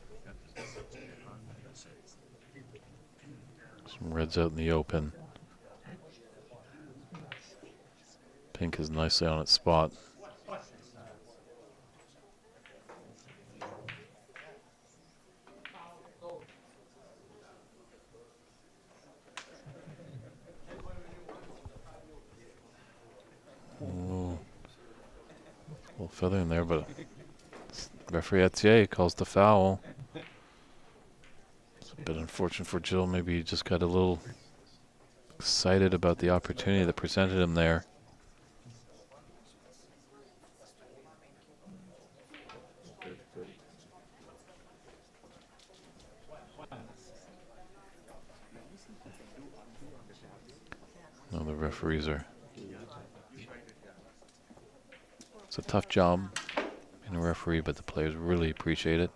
Some reds out in the open. Pink is nicely on its spot. Ooh. A little feather in there, but referee Etier calls the foul. It's a bit unfortunate for Gilles. Maybe he just got a little excited about the opportunity that presented him there. No, the referees are. It's a tough job being a referee, but the players really appreciate it.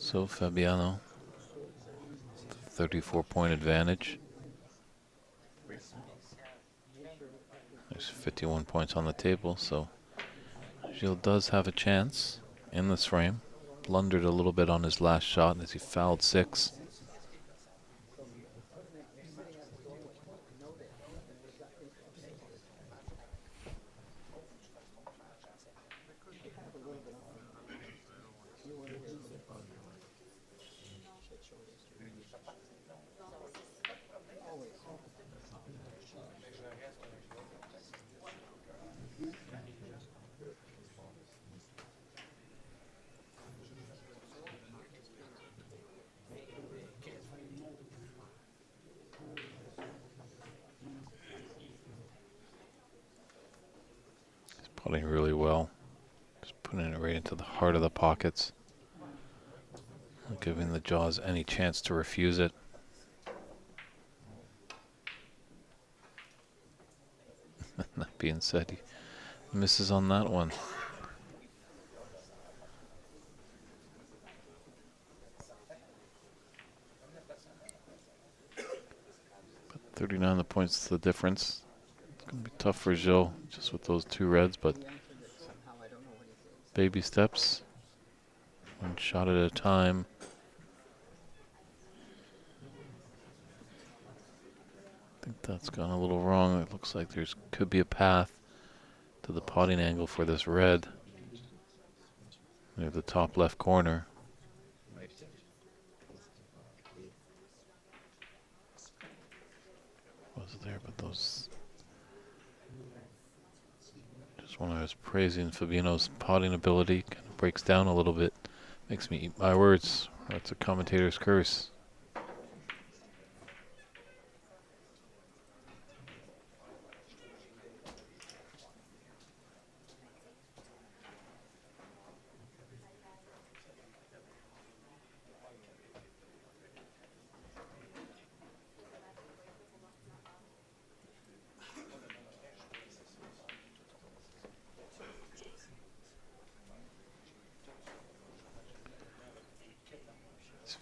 So Fabiano, 34-point advantage. There's 51 points on the table, so Gilles does have a chance in this frame. Blundered a little bit on his last shot as he fouled 6. He's putting really well. Just putting it right into the heart of the pockets. Not giving the jaws any chance to refuse it. That being said, he misses on that one. But 39 the points is the difference. It's going to be tough for Gilles just with those 2 reds, but baby steps, 1 shot at a time. I think that's gone a little wrong. It looks like there's could be a path to the potting angle for this red near the top left corner. Was there, but those. Just when I was praising Fabiano's potting ability, kind of breaks down a little bit. Makes me eat my words. That's a commentator's curse.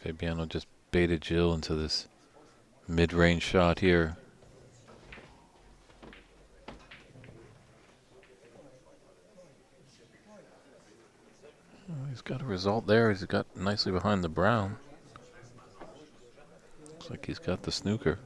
Fabiano just baited Gilles into this mid-range shot here. Oh, he's got a result there. He's got nicely behind the brown. Looks like he's got the snooker.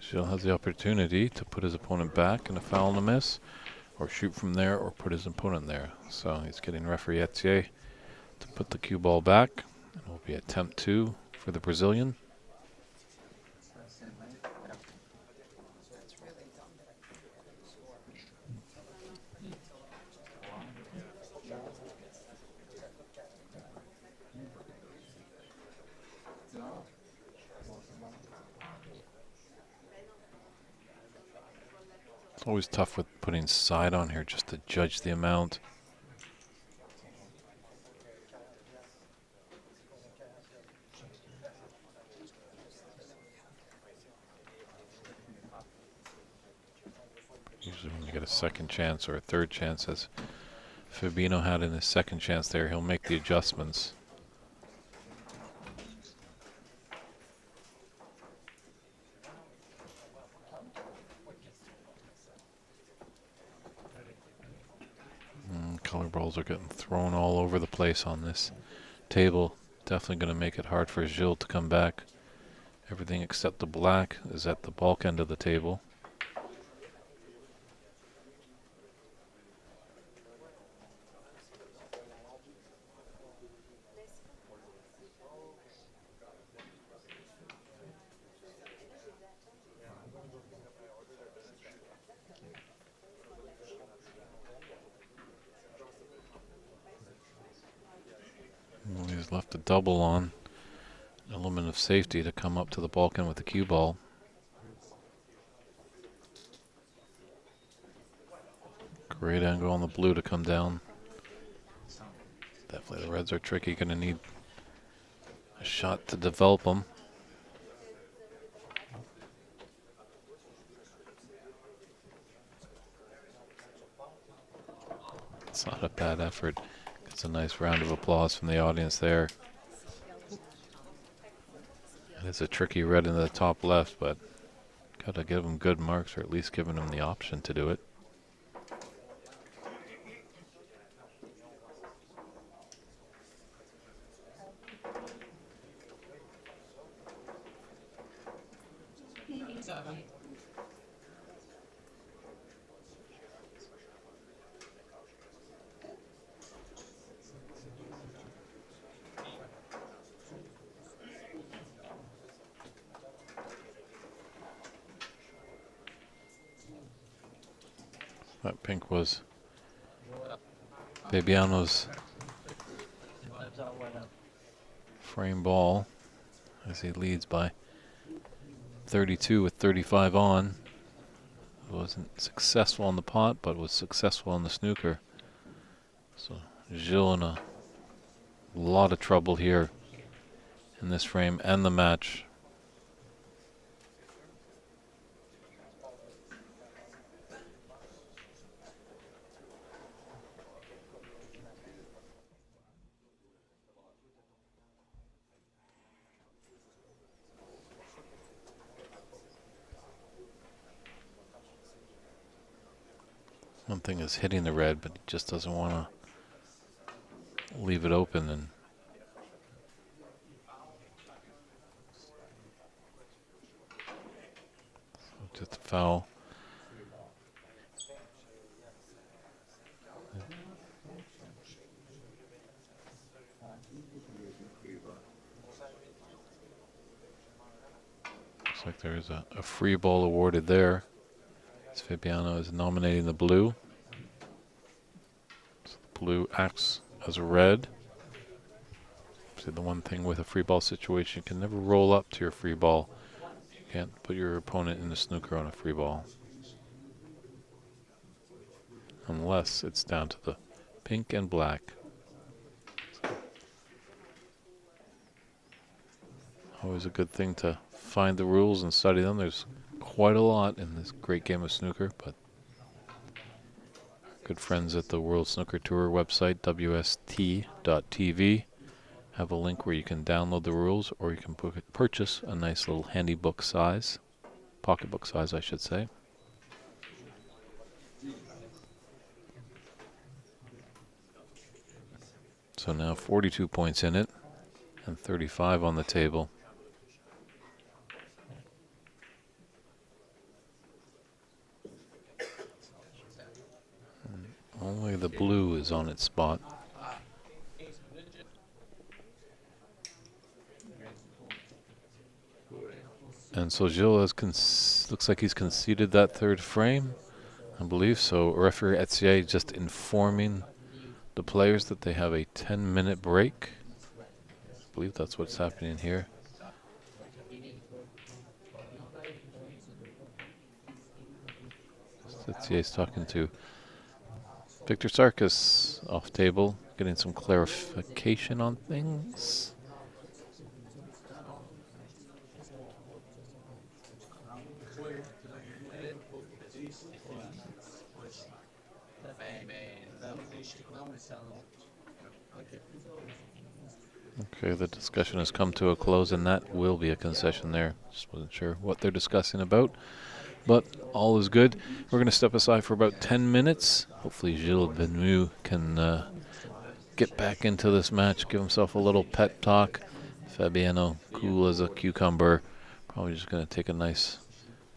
Gilles has the opportunity to put his opponent back in a foul and a miss, or shoot from there, or put his opponent there. So he's getting referee Etier to put the cue ball back. It will be attempt 2 for the Brazilian. It's always tough with putting side on here just to judge the amount. Usually when you get a second chance or a third chance, as Fabiano had in his second chance there, he'll make the adjustments. Color balls are getting thrown all over the place on this table. Definitely going to make it hard for Gilles to come back. Everything except the black is at the bulk end of the table. He's left a double on, an element of safety to come up to the bulk end with the cue ball. Great angle on the blue to come down. Definitely the reds are tricky. Going to need a shot to develop them. It's not a bad effort. It's a nice round of applause from the audience there. It's a tricky red in the top left, but got to give him good marks, or at least giving him the option to do it. That pink was Fabiano's frame ball as he leads by 32 with 35 on. Wasn't successful on the pot, but was successful on the snooker. So Gilles in a lot of trouble here in this frame and the match. One thing is hitting the red, but he just doesn't want to leave it open. And so just a foul. Looks like there is a free ball awarded there. As Fabiano is nominating the blue. So the blue acts as a red. See, the one thing with a free ball situation, you can never roll up to your free ball. You can't put your opponent in the snooker on a free ball. Unless it's down to the pink and black. Always a good thing to find the rules and study them. There's quite a lot in this great game of snooker, but good friends at the World Snooker Tour website, wst.tv, have a link where you can download the rules, or you can purchase a nice little handy book size, pocketbook size I should say. So now 42 points in it and 35 on the table. Only the blue is on its spot. And so Gilles has looks like he's conceded that third frame, I believe. So referee Etier just informing the players that they have a 10-minute break. I believe that's what's happening here. Etier is talking to Victor Sarkis off table, getting some clarification on things. Okay, the discussion has come to a close, and that will be a concession there. Just wasn't sure what they're discussing about, but all is good. We're going to step aside for about 10 minutes. Hopefully Gilles Benoit can get back into this match, give himself a little pep talk. Fabiano, cool as a cucumber, probably just going to take a nice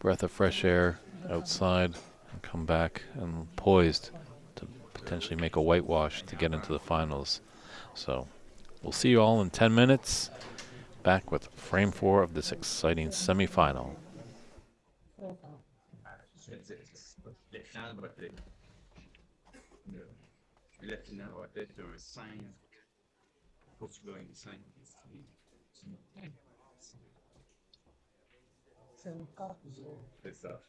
breath of fresh air outside and come back and poised to potentially make a whitewash to get into the finals. So we'll see you all in 10 minutes. Back with frame 4 of this exciting semifinal. C'est ça.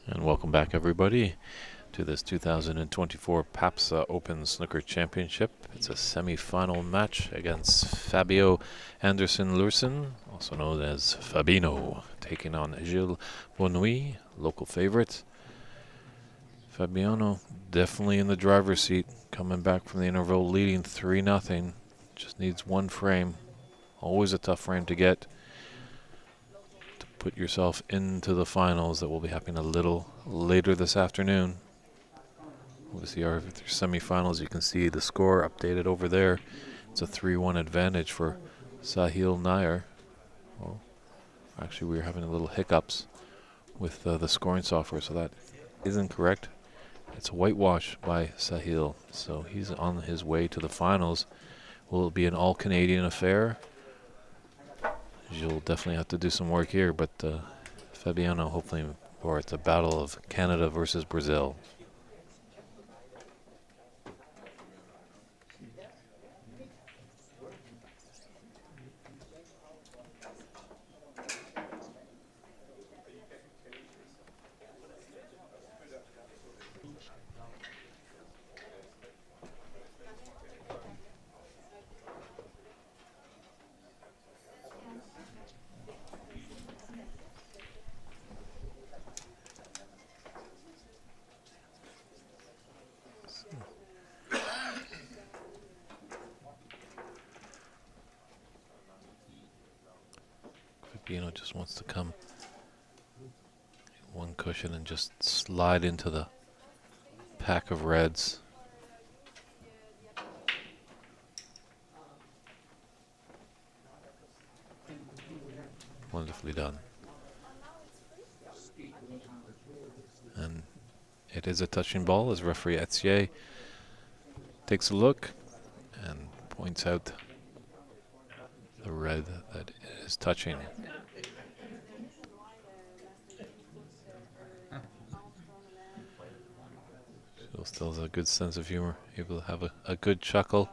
And welcome back, everybody, to this 2024 PABSA Open Snooker Championship. It's a semi-final match against Fabio Anderson-Lursen, also known as Fabino, taking on Gilles Bonnuy, local favorite. Fabiano definitely in the driver's seat, coming back from the interval, leading 3-0. Just needs one frame. Always a tough frame to get. Put yourself into the finals that will be happening a little later this afternoon. Obviously, our semifinals, you can see the score updated over there. It's a 3-1 advantage for Sahil Nair. Well, actually, we were having a little hiccups with the scoring software, so that isn't correct. It's a whitewash by Sahil, so he's on his way to the finals. Will it be an all-Canadian affair? You'll definitely have to do some work here, but Fabiano hopefully, or it's a battle of Canada versus Brazil. Fabiano just wants to come one cushion and just slide into the pack of reds. Wonderfully done. And it is a touching ball as referee Etier takes a look and points out the red that is touching. Phil still has a good sense of humor, able to have a good chuckle.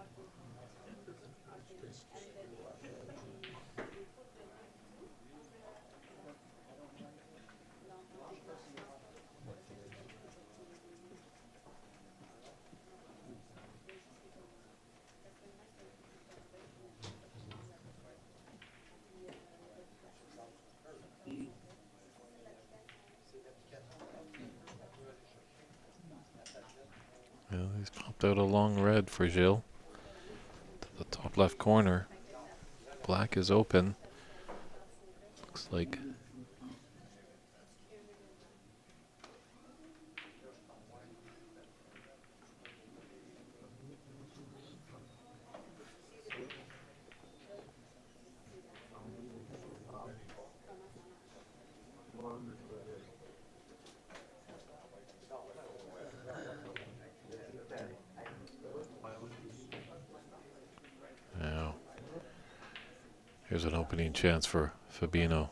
Well, he's popped out a long red for Gilles. To the top left corner. Black is open. Looks like now here's an opening chance for Fabino.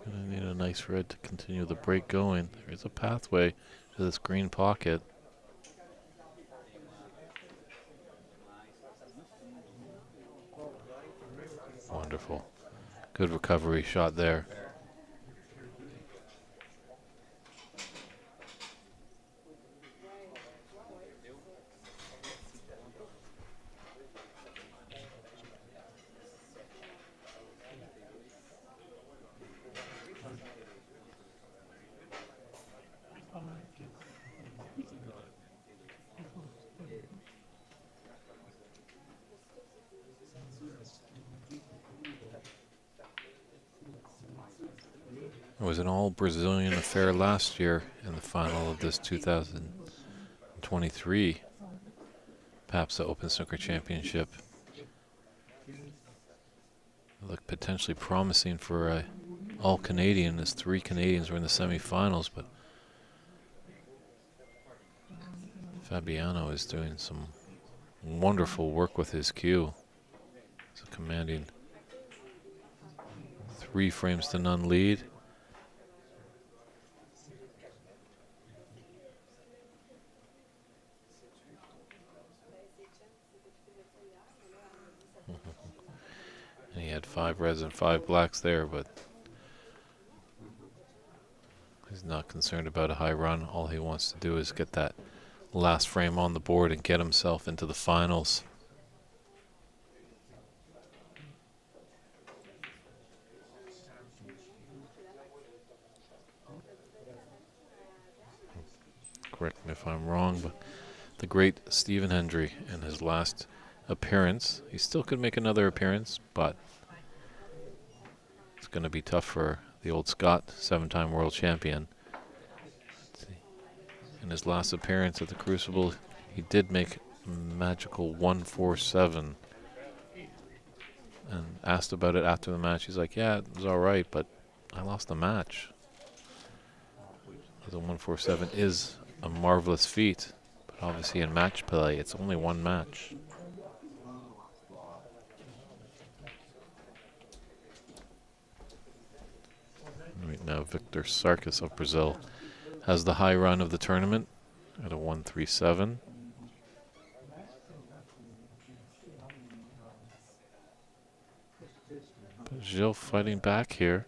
Gonna need a nice red to continue the break going. There's a pathway to this green pocket. Wonderful. Good recovery shot there. It was an all Brazilian affair last year in the final of this 2023 PABSA Open Snooker Championship. It looked potentially promising for a all-Canadian, as 3 Canadians were in the semifinals, but Fabiano is doing some wonderful work with his cue. It's a commanding 3 frames to none lead. And he had 5 reds and 5 blacks there, but he's not concerned about a high run. All he wants to do is get that last frame on the board and get himself into the finals. Correct me if I'm wrong, but the great Stephen Hendry in his last appearance. He still could make another appearance, but it's going to be tough for the old Scot, 7-time world champion. In his last appearance at the Crucible, he did make a magical 147. And asked about it after the match, he's like, yeah, it was all right, but I lost the match. The 147 is a marvelous feat, but obviously in match play, it's only one match. Right now, Victor Sarkis of Brazil has the high run of the tournament at a 137. But Gilles fighting back here.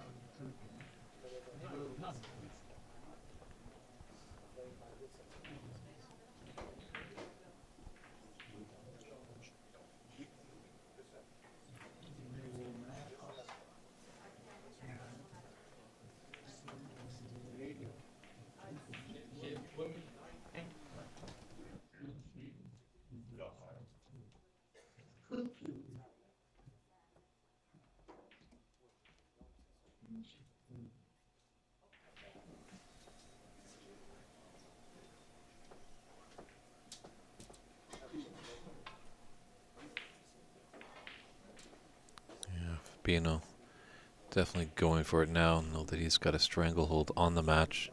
Bino definitely going for it now. Know that he's got a stranglehold on the match.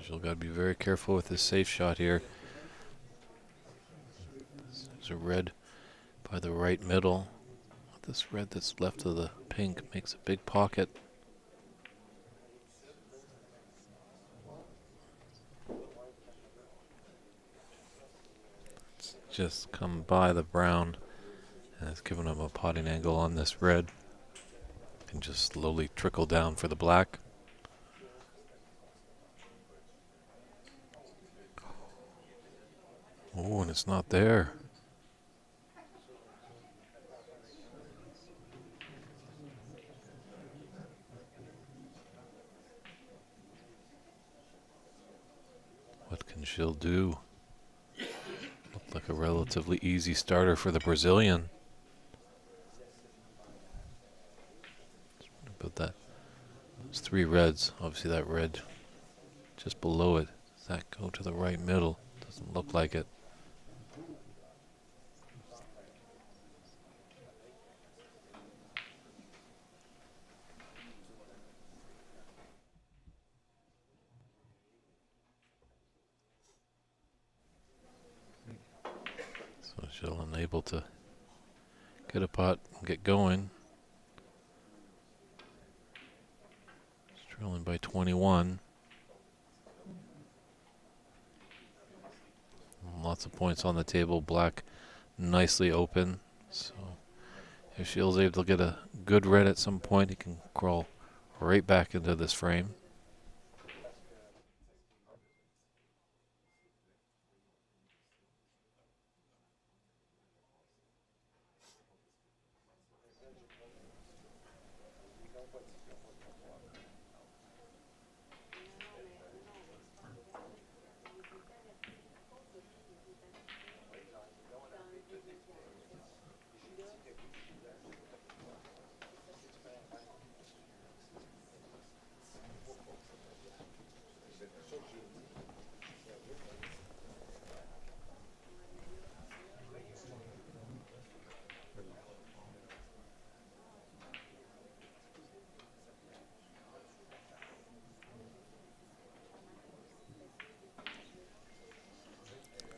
You've got to be very careful with this safe shot here. There's a red by the right middle. This red that's left of the pink makes a big pocket. It's just come by the brown and it's given him a potting angle on this red. Can just slowly trickle down for the black. Oh, and it's not there. What can Gilles do? Looked like a relatively easy starter for the Brazilian. But that There's 3 reds. Obviously that red just below it. Does that go to the right middle? Doesn't look like it. So she'll unable to get a pot and get going. She's trailing by 21. Lots of points on the table. Black nicely open. So if Shield's able to get a good red at some point, he can crawl right back into this frame.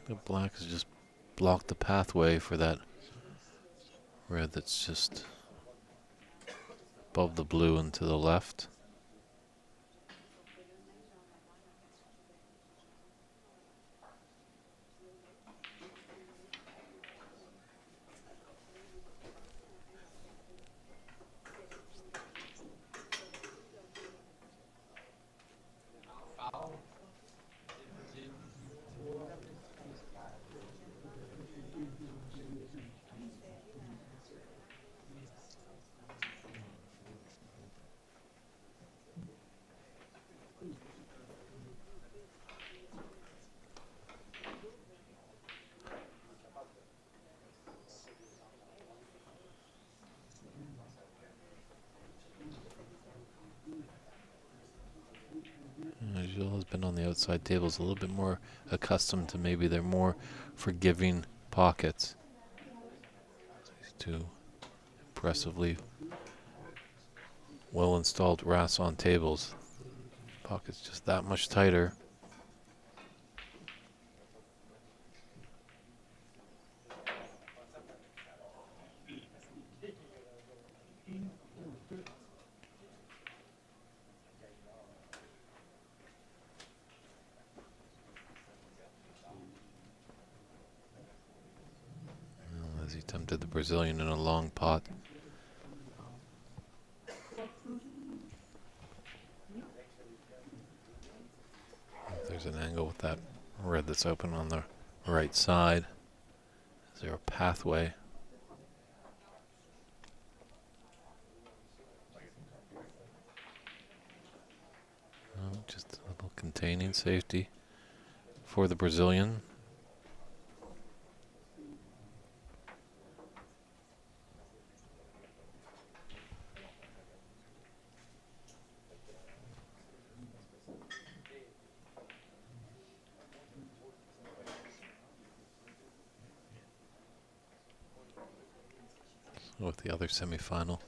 The black has just blocked the pathway for that red that's just above the blue and to the left. Gilles has been on the outside tables a little bit more accustomed to maybe their more forgiving pockets. These 2 impressively well installed Rasson tables. Pockets just that much tighter. As he tempted the Brazilian in a long pot. There's an angle with that red that's open on the right side. Is there a pathway? No, just a little containing safety for the Brazilian. With the other semifinal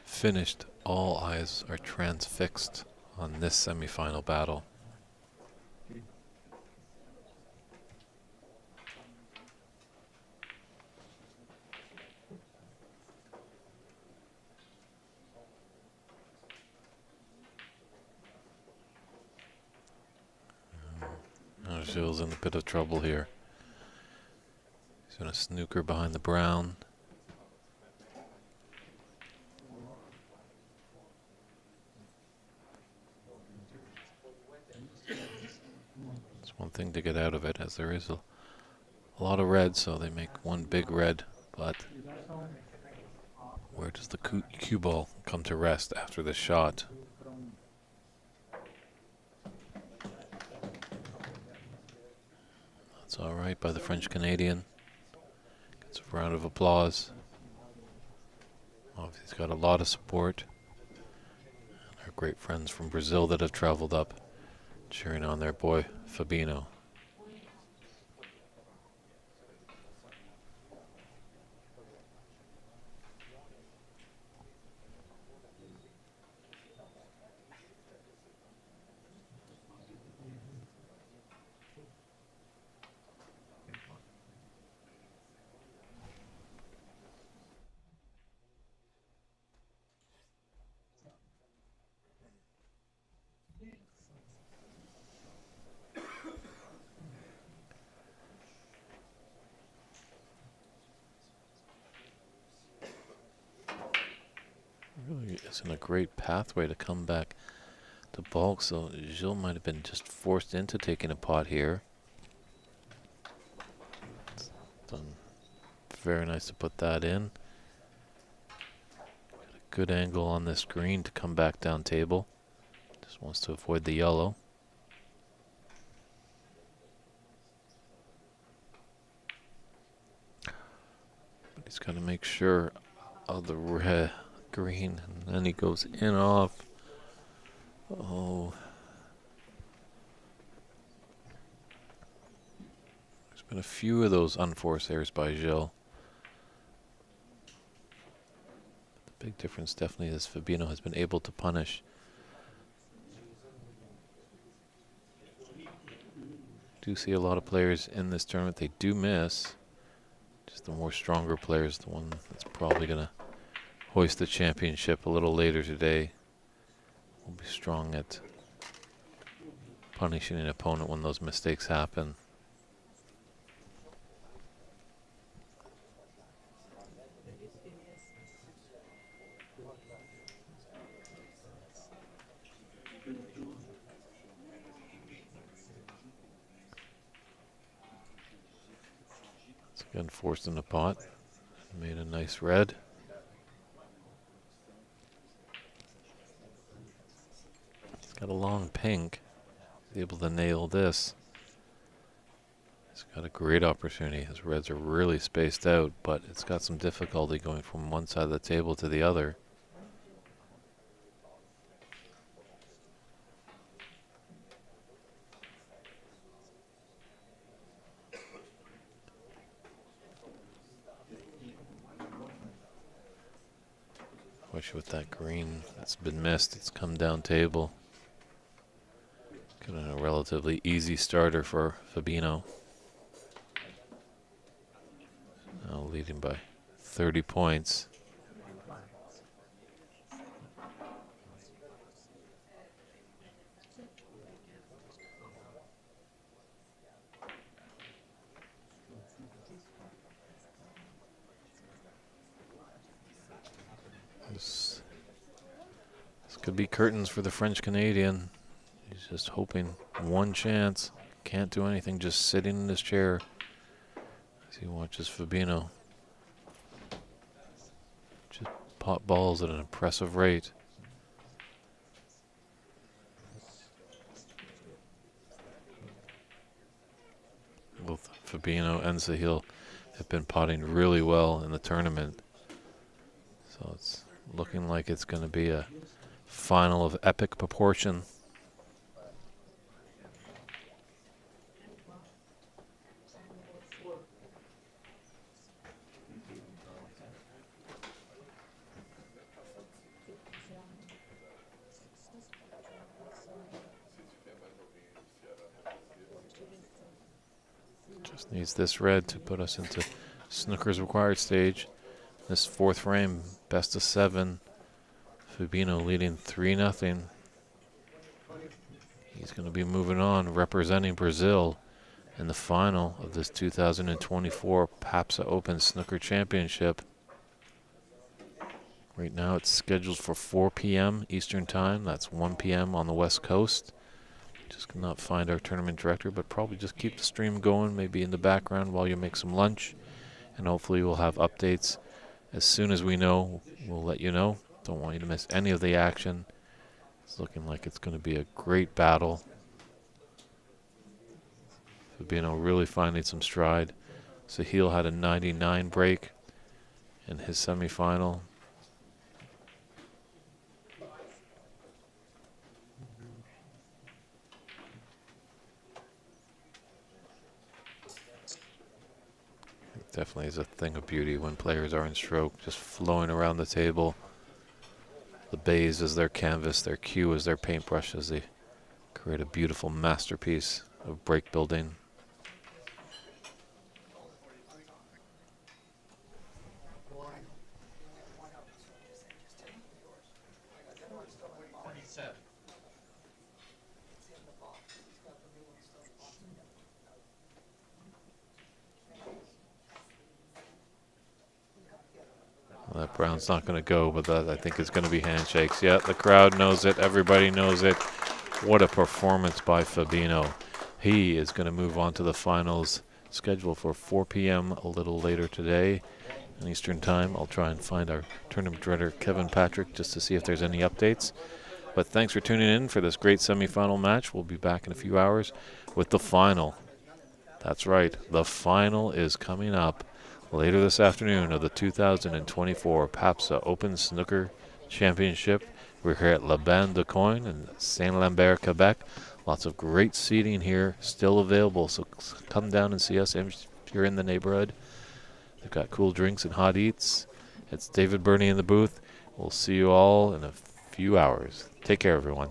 finished, all eyes are transfixed on this semifinal battle. Now Gilles in a bit of trouble here. He's going to snooker behind the brown. One thing to get out of it, as there is a lot of red, so they make one big red, but where does the cue ball come to rest after this shot? That's all right by the French Canadian. Gets a round of applause. Obviously he's got a lot of support. Our great friends from Brazil that have traveled up, cheering on their boy Fabinho. Really isn't a great pathway to come back to bulk, so Gilles might have been just forced into taking a pot here. It's done very nice to put that in. Got a good angle on this green to come back down table. Just wants to avoid the yellow. But he's got to make sure of the red, green, and then he goes in off. Oh. There's been a few of those unforced errors by Gilles. The big difference definitely is Fabinho has been able to punish. Do see a lot of players in this tournament, they do miss. Just the more stronger players, the one that's probably going to hoist the championship a little later today, will be strong at punishing an opponent when those mistakes happen. It's again forced in the pot. Made a nice red. He's got a long pink. He's able to nail this. He's got a great opportunity. His reds are really spaced out, but it's got some difficulty going from one side of the table to the other. Wish with that green that's been missed, it's come down table. Got a relatively easy starter for Fabinho. Now leading by 30 points. This could be curtains for the French Canadian. He's just hoping one chance. Can't do anything, just sitting in his chair as he watches Fabinho just pot balls at an impressive rate. Both Fabinho and Sahil have been potting really well in the tournament. So it's looking like it's going to be a final of epic proportion. Just needs this red to put us into Snooker's required stage. This fourth frame, best of 7. Fabinho leading 3-0. He's going to be moving on, representing Brazil in the final of this 2024 PABSA Open Snooker Championship. Right now it's scheduled for 4 p.m. Eastern Time. That's 1 p.m. on the West Coast. Just cannot find our tournament director, but probably just keep the stream going, maybe in the background while you make some lunch. And hopefully we'll have updates. As soon as we know, we'll let you know. Don't want you to miss any of the action. It's looking like it's going to be a great battle. Fabinho really finding some stride. Sahil had a 99 break in his semifinal. definitely is a thing of beauty when players are in stroke, just flowing around the table. The bays as their canvas, their cue as their paintbrush, as they create a beautiful masterpiece of break building. Well, that brown's not going to go, but that I think is going to be handshakes. Yeah, the crowd knows it. Everybody knows it. What a performance by Fabino. He is going to move on to the finals, scheduled for 4 p.m. a little later today in Eastern Time. I'll try and find our tournament director, Kevin Patrick, just to see if there's any updates. But thanks for tuning in for this great semifinal match. We'll be back in a few hours with the final. That's right, the final is coming up later this afternoon of the 2024 PABSA Open Snooker Championship. We're here at La Bande de Coin in Saint-Lambert, Quebec. Lots of great seating here still available, so come down and see us if you're in the neighborhood. They've got cool drinks and hot eats. It's David Burney in the booth. We'll see you all in a few hours. Take care, everyone.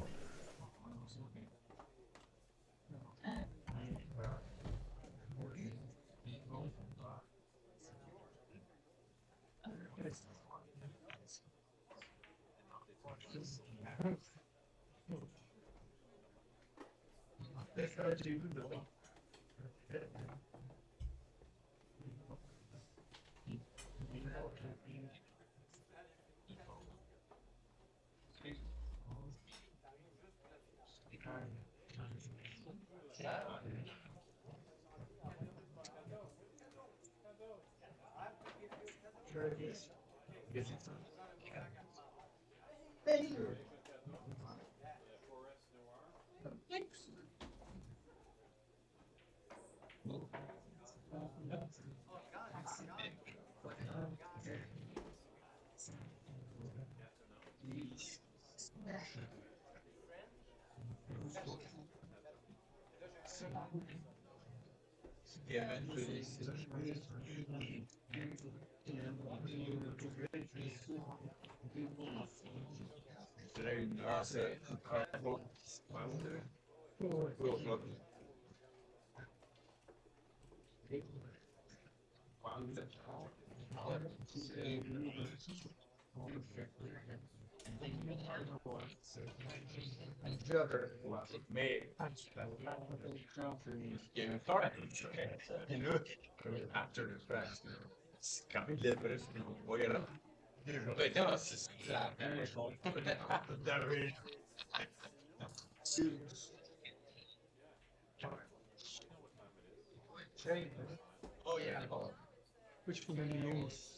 Which one do you use?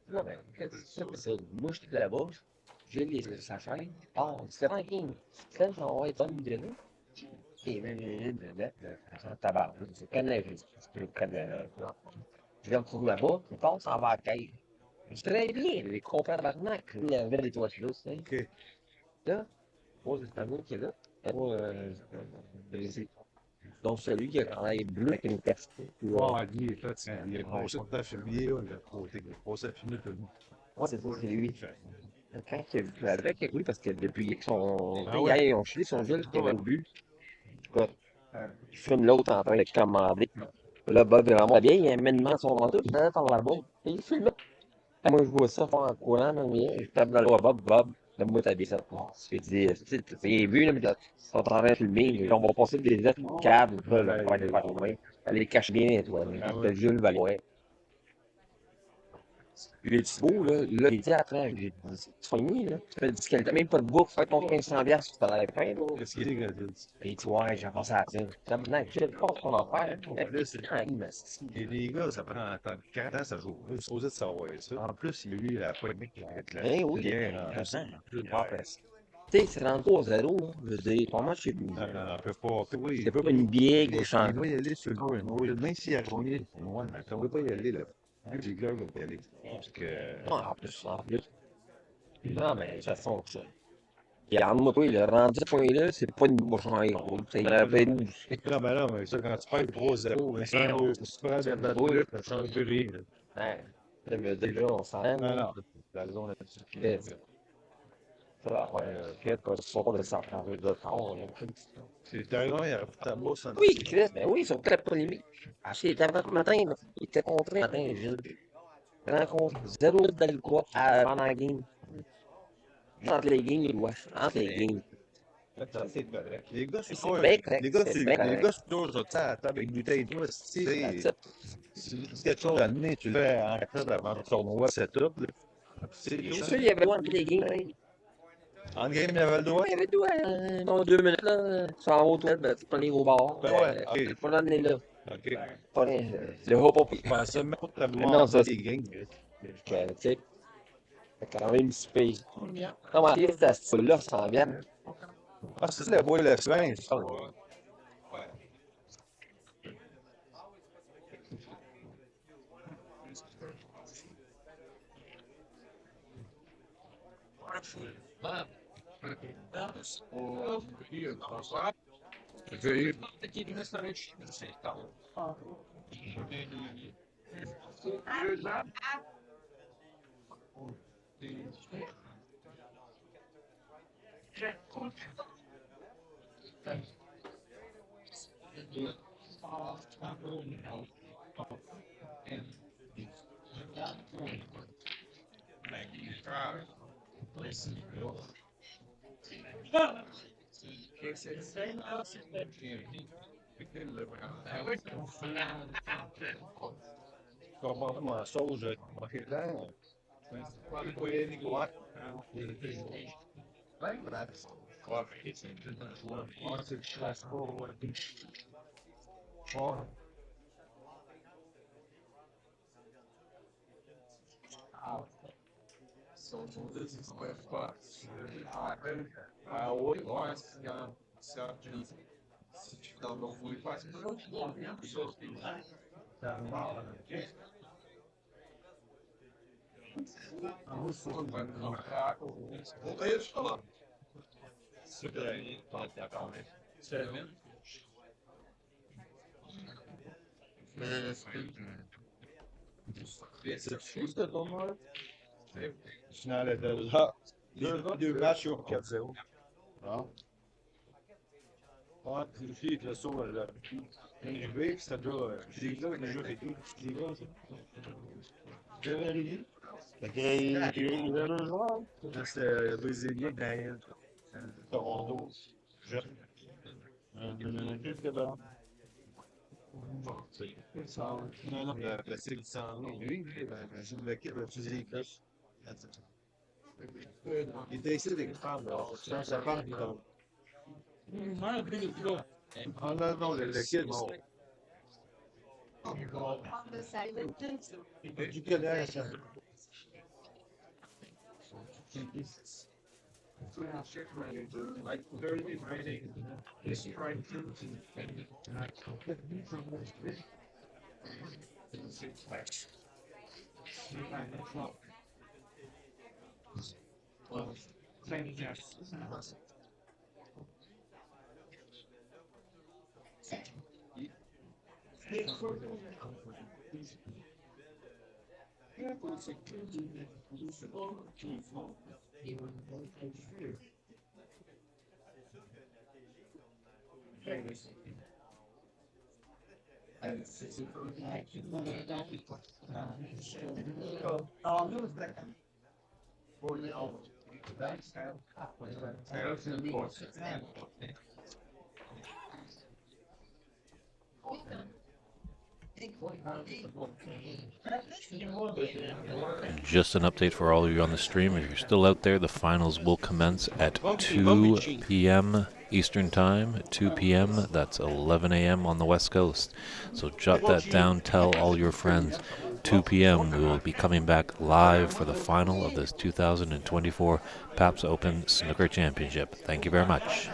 Non, ben, moi, j'étais là-bas, j'ai sa chaîne. Ah, c'est ranking. Celle qui va être bonne de nous. Et même, tabac, c'est canadien. C'est canadien. Je viens de là-bas, je passe en va à caille. C'est très bien, les comprends tabarnak. Il y avait des toitures, tu sais. Là, moi, c'est un qui est là. Moi, brisé. Donc, celui qui a quand même bleu avec une peste. Ouais, lui, il est fait, il a grossé de ta fumier, il a grossé la fumée de nous. Ouais, c'est ça, c'est lui. Quand il a vu avec lui, parce que depuis son. Ah ouais. Hier, ils ont filé son gel, c'était même but. Il filme l'autre en train de commander. Là, Bob est vraiment bien, il amène devant son manteau, il vient par là-bas. Et il filme. Moi, je vois ça faire en courant, là, mais je tape dans le doigt, Bob, donne-moi ta bille. Je dis, c'est vu, là, mais ils sont en train de filmer. On va passer des lettres câbles, là, pour aller les cache bien, toi. Ah ouais. Jules Valois. Le Thibault, là, il dit après, j'ai dit, tu fini, là, tu fais disqualifier, t'as même pas de bouffe, fais ton 1500$ si t'as l'air faim, là. Qu'est-ce qu'il est, gars? Et tu vois, j'ai pensé à ça. Maintenant, je sais pas ce qu'on va faire. Là, c'est Tranquille, mais c'est- Et les gars, ça prend 40 ans, ça joue. Vous êtes supposé de savoir ça. En plus, il y a eu la polémique avec la Ben oui, bière. je sens. Tu sais, c'est 33-0, là. Je veux dire, ton match, c'est Non, non, non, on peut pas. Oui, c'est pas une bière mais qui change. il doit y aller sur le tour. Oui, même s'il a gagné, ouais, mais on ne peut pas y aller, là. Les gars vont y aller. Parce que. Non, en plus, en plus. Non, mais de toute façon, ça. Regarde-moi, toi, il a rendu ce point-là, c'est pas une bouche en héros. Il aurait fait 12. Non, mais ça, quand tu perds 3-0, mais ça, tu perds de la boule, ça change plus rien. Ouais. Ça veut dire, là, on s'en Non, non, la raison là-dessus. Ça, ouais, peut-être pas sûr de s'en prendre de temps. C'est ta raison, il y a ta bourse en Oui, Chris, ben oui, sur la polémique. Ah, c'était avant ce matin, là. Il était contre le matin, Gilles. Rencontre, 0 d'alcool avant la game. Entre les games, il doit. Entre les games. C'est correct. Les gars, c'est C'est quoi? bien correct, Les gars, c'est c'est bien les correct. gars, c'est toujours sur la table avec du tape. Toi, That's c'est it. si quelque chose à amener, tu le fais en tête avant le tournoi, c'est tout. C'est C'est tout. sûr, il y avait loin entre les games. Hein. En game, il y avait le doigt. Il y avait deux, dans 2 minutes, là. Tu vas aux toilettes, ben, tu prends les au bar. Ben ouais, ok. Pas l'amener là. OK. Pas le hop hop. Je pensais même pas que t'avais Non, ça, des games. tu sais, c'est quand même si pire. Comment est-ce que ce là s'en vient? Ah, c'est ça, le bois de la semaine, ça. Comment sauce, je vais là. C'est fou, ce tournoi. Finale de là. Deux matchs sur 4-0. Ah. Ouais, c'est aussi avec le saut, là. Arrivé, puis ça doit. Les gars, les jeux et tout. Les gars, j'avais arrivé. Fait qu'il y a deux joueurs. Là, c'était brésilien derrière Toronto. Jeune. Juste que bon. Non, non, la plastique du sang. Lui, je me l'équipe, le fusil éclache. Il était ici avec une femme, là. Ça parle, là. Ah non, non, le kid, non. Du Canada, ça. Just an update for all of you on the stream. If you're still out there, the finals will commence at 2 p.m. Eastern Time. At 2 p.m. That's 11 a.m. on the West Coast. So jot that down. Tell all your friends. 2 p.m. we will be coming back live for the final of this 2024 PABSA Open Snooker Championship. Thank you very much.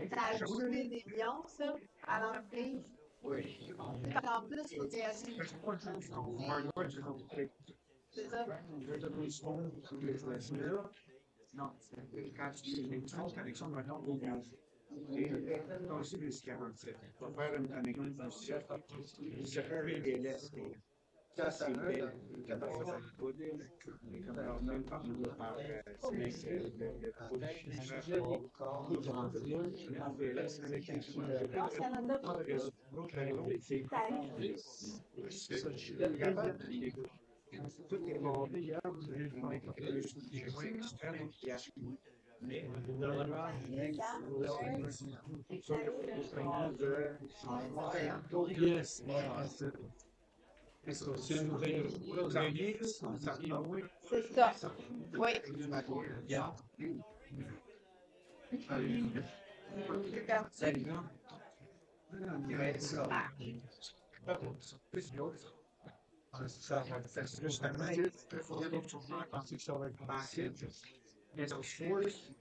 Ça a ajouté des millions, ça, à l'entreprise. Oui. En plus, c'était assez. C'est ça. Non, quand tu fais une connexion maintenant au gaz. Et aussi les 47. Tu vas faire une connexion du chef, se faire les laisses. Ça, c'est belle. Comme leur même par tout est monté hier, vous avez mais normalement, yes, est-ce que c'est une nouvelle C'est ça. Oui. Justement, il faut penser que ça va être facile. Mais au force,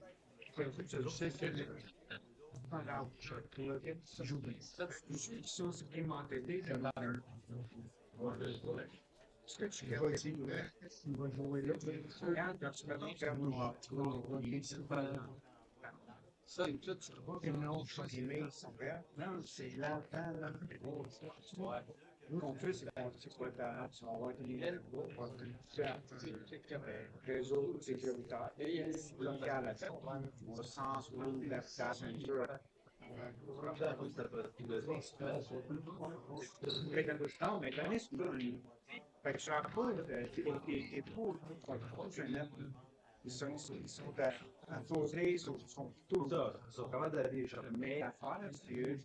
je sais que voilà, je joue bien. Si on supplémentait des ce que tu vas dire, il va jouer là. Regarde, quand tu vas dans faire noir, tu vas ça, et tout, tu vois que non, je suis aimé, non, c'est l'enfant, là. Nous, on fait, c'est quoi ta on va être les réseau sécuritaire. Et local, on va s'ensuivre la ceinture. Non, mais l'année, c'est pas une. Fait que chaque fois, t'es trop, ils sont à poser, ils sont tout ça. Ils sont capables d'aller chercher. Mais l'affaire, c'est que,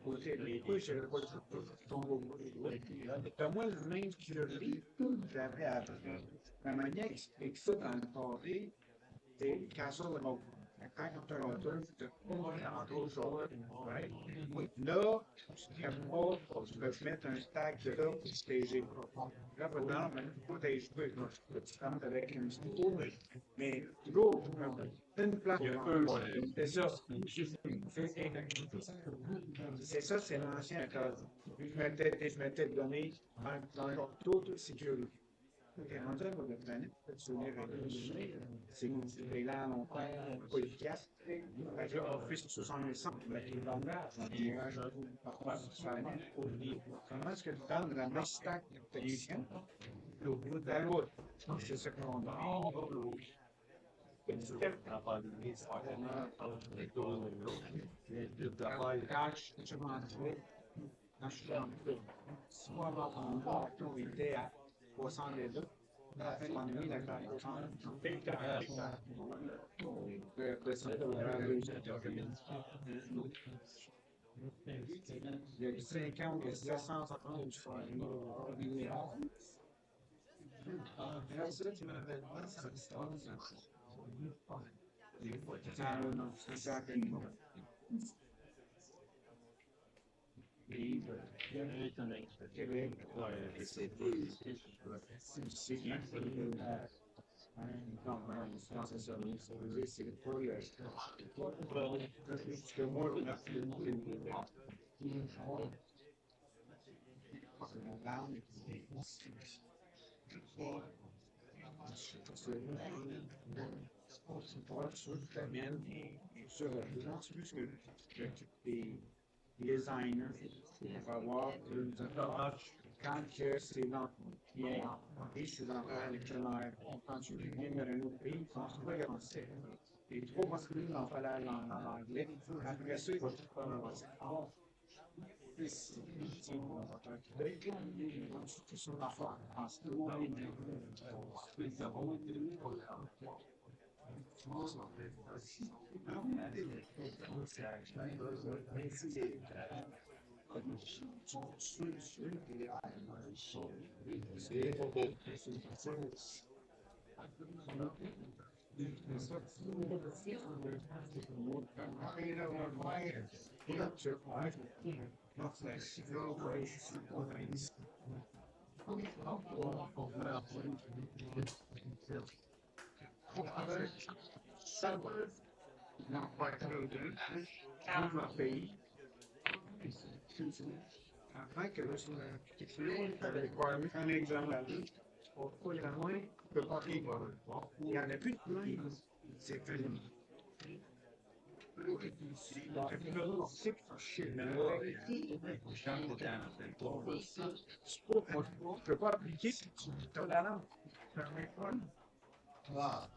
côté les couches, je ne pas tout. T'as moi le même que je lis, j'avais appris. La manière d'expliquer ça dans le passé, c'est quand ça va donc. Quand tu as un truc, tu as d'autres choses. Là, tu peux mettre un stack de là pour protéger. Là, maintenant, on ne protège pas. Tu rentres avec un studio, mais toujours une place. C'est ça. C'est ça, c'est l'ancien code. Je m'étais donné un taux de sécurité. Okay, rendu à votre planète, peut souvenir c'est là longtemps, pas efficace. Office 65, qui est dans le par contre, comment est-ce que tu donnes la même stack de protection au bout de la route? C'est ce qu'on a. Je vais entrer. Quand je suis rentré, soit on va était à 62. À la fin de la nuit, la classe il y a 50 et 730 du designer, on va voir quand c'est dans et c'est dans l'électionnaire, quand tu viens d'un autre pays, on se voit français. Et trop masculin en fallait en anglais. Après ça, il va tout faire en français. C'est son affaire. Non, pas que deux. Un pays. Afin que le un exemple à deux. Pourquoi il y en a moins, il peut pas vivre. Il n'y en a plus de plein. C'est fini. Je peux pas appliquer si tu as la langue. Ah.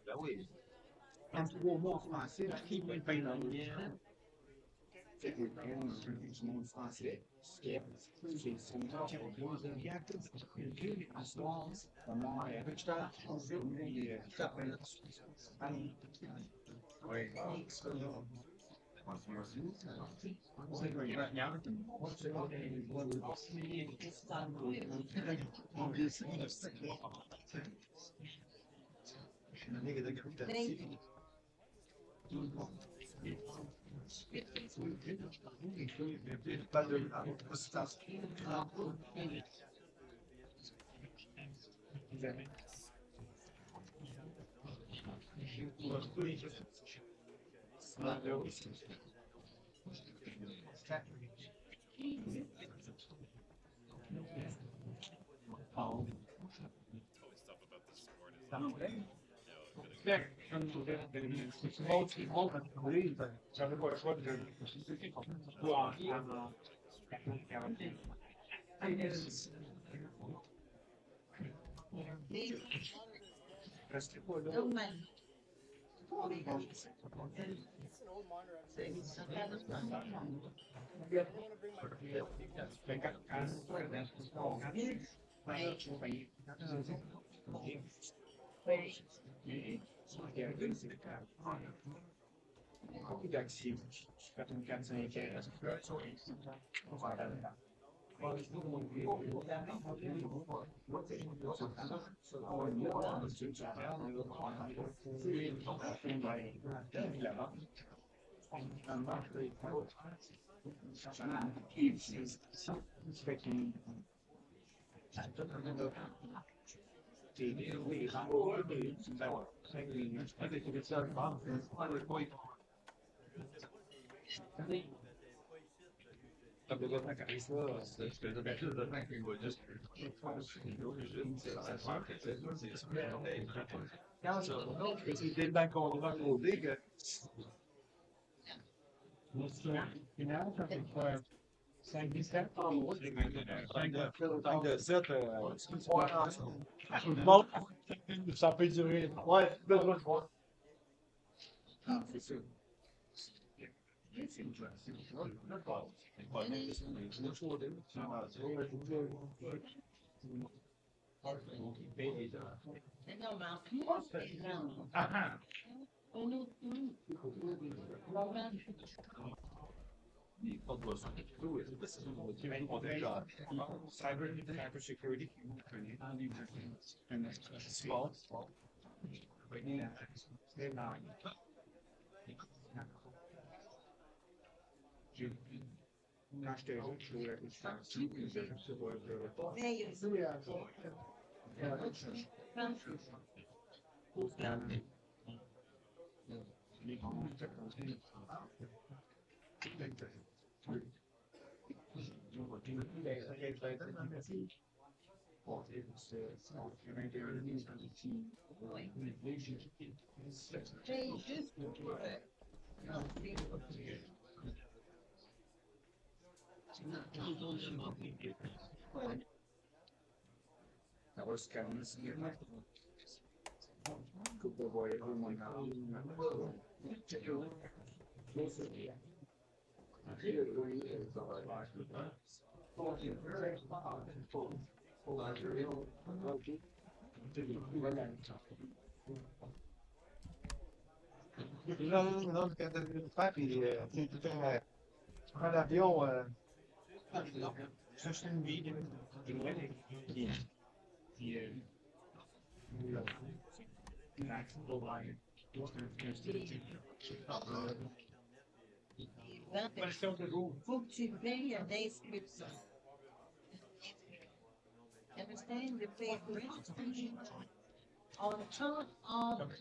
Ben oui. En 3 mois en français, qui va être bien c'est que du monde français. C'est son temps qui repose derrière tout ce qui est en soir. Comment je j'avais pas le choix de rester pas là. Beaucoup d'actifs, 4-5 C'était dans le contrat codé que final, ça fait 5-17 ans, 5-7, bon, ça peut durer. Ouais, besoin de voir. C'est sûr. Cybersecurity and sports. Quand j'étais jeune, je jouais à l'extension, sur va se calmer. Coupe de voyage, moins non, non, quand t'as vu le faire, puis tu prends l'avion, ça c'est une vie, Faut que tu payes l'inscription. Understand the pay registration on top of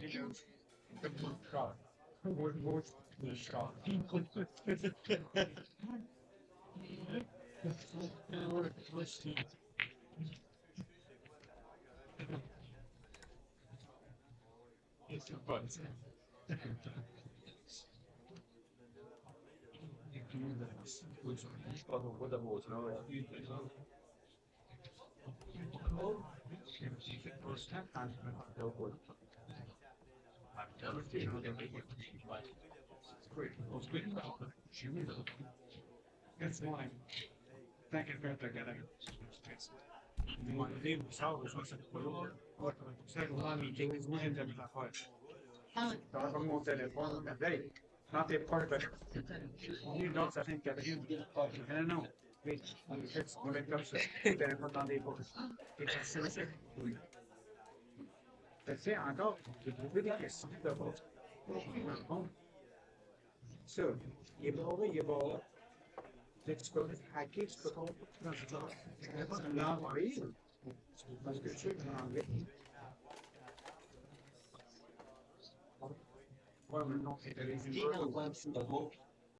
That's why. Thank you for that. Mon livre sort de 60 euros. Ça, je vais meeting, je vais me la faire. Je vais mon téléphone, la veille. Quand t'es pas de. Non, ça fait une quatrième. Non, non. Oui, on va être comme ça. Le téléphone dans des poches. Et ça, c'est oui. Tu sais, encore, j'ai trouvé des questions de votre. Ça, il est bon, il est bon. Tu peux hacker, tu peux l'envoyer. Parce que tu sais que l'anglais. Ouais, mais non, c'est les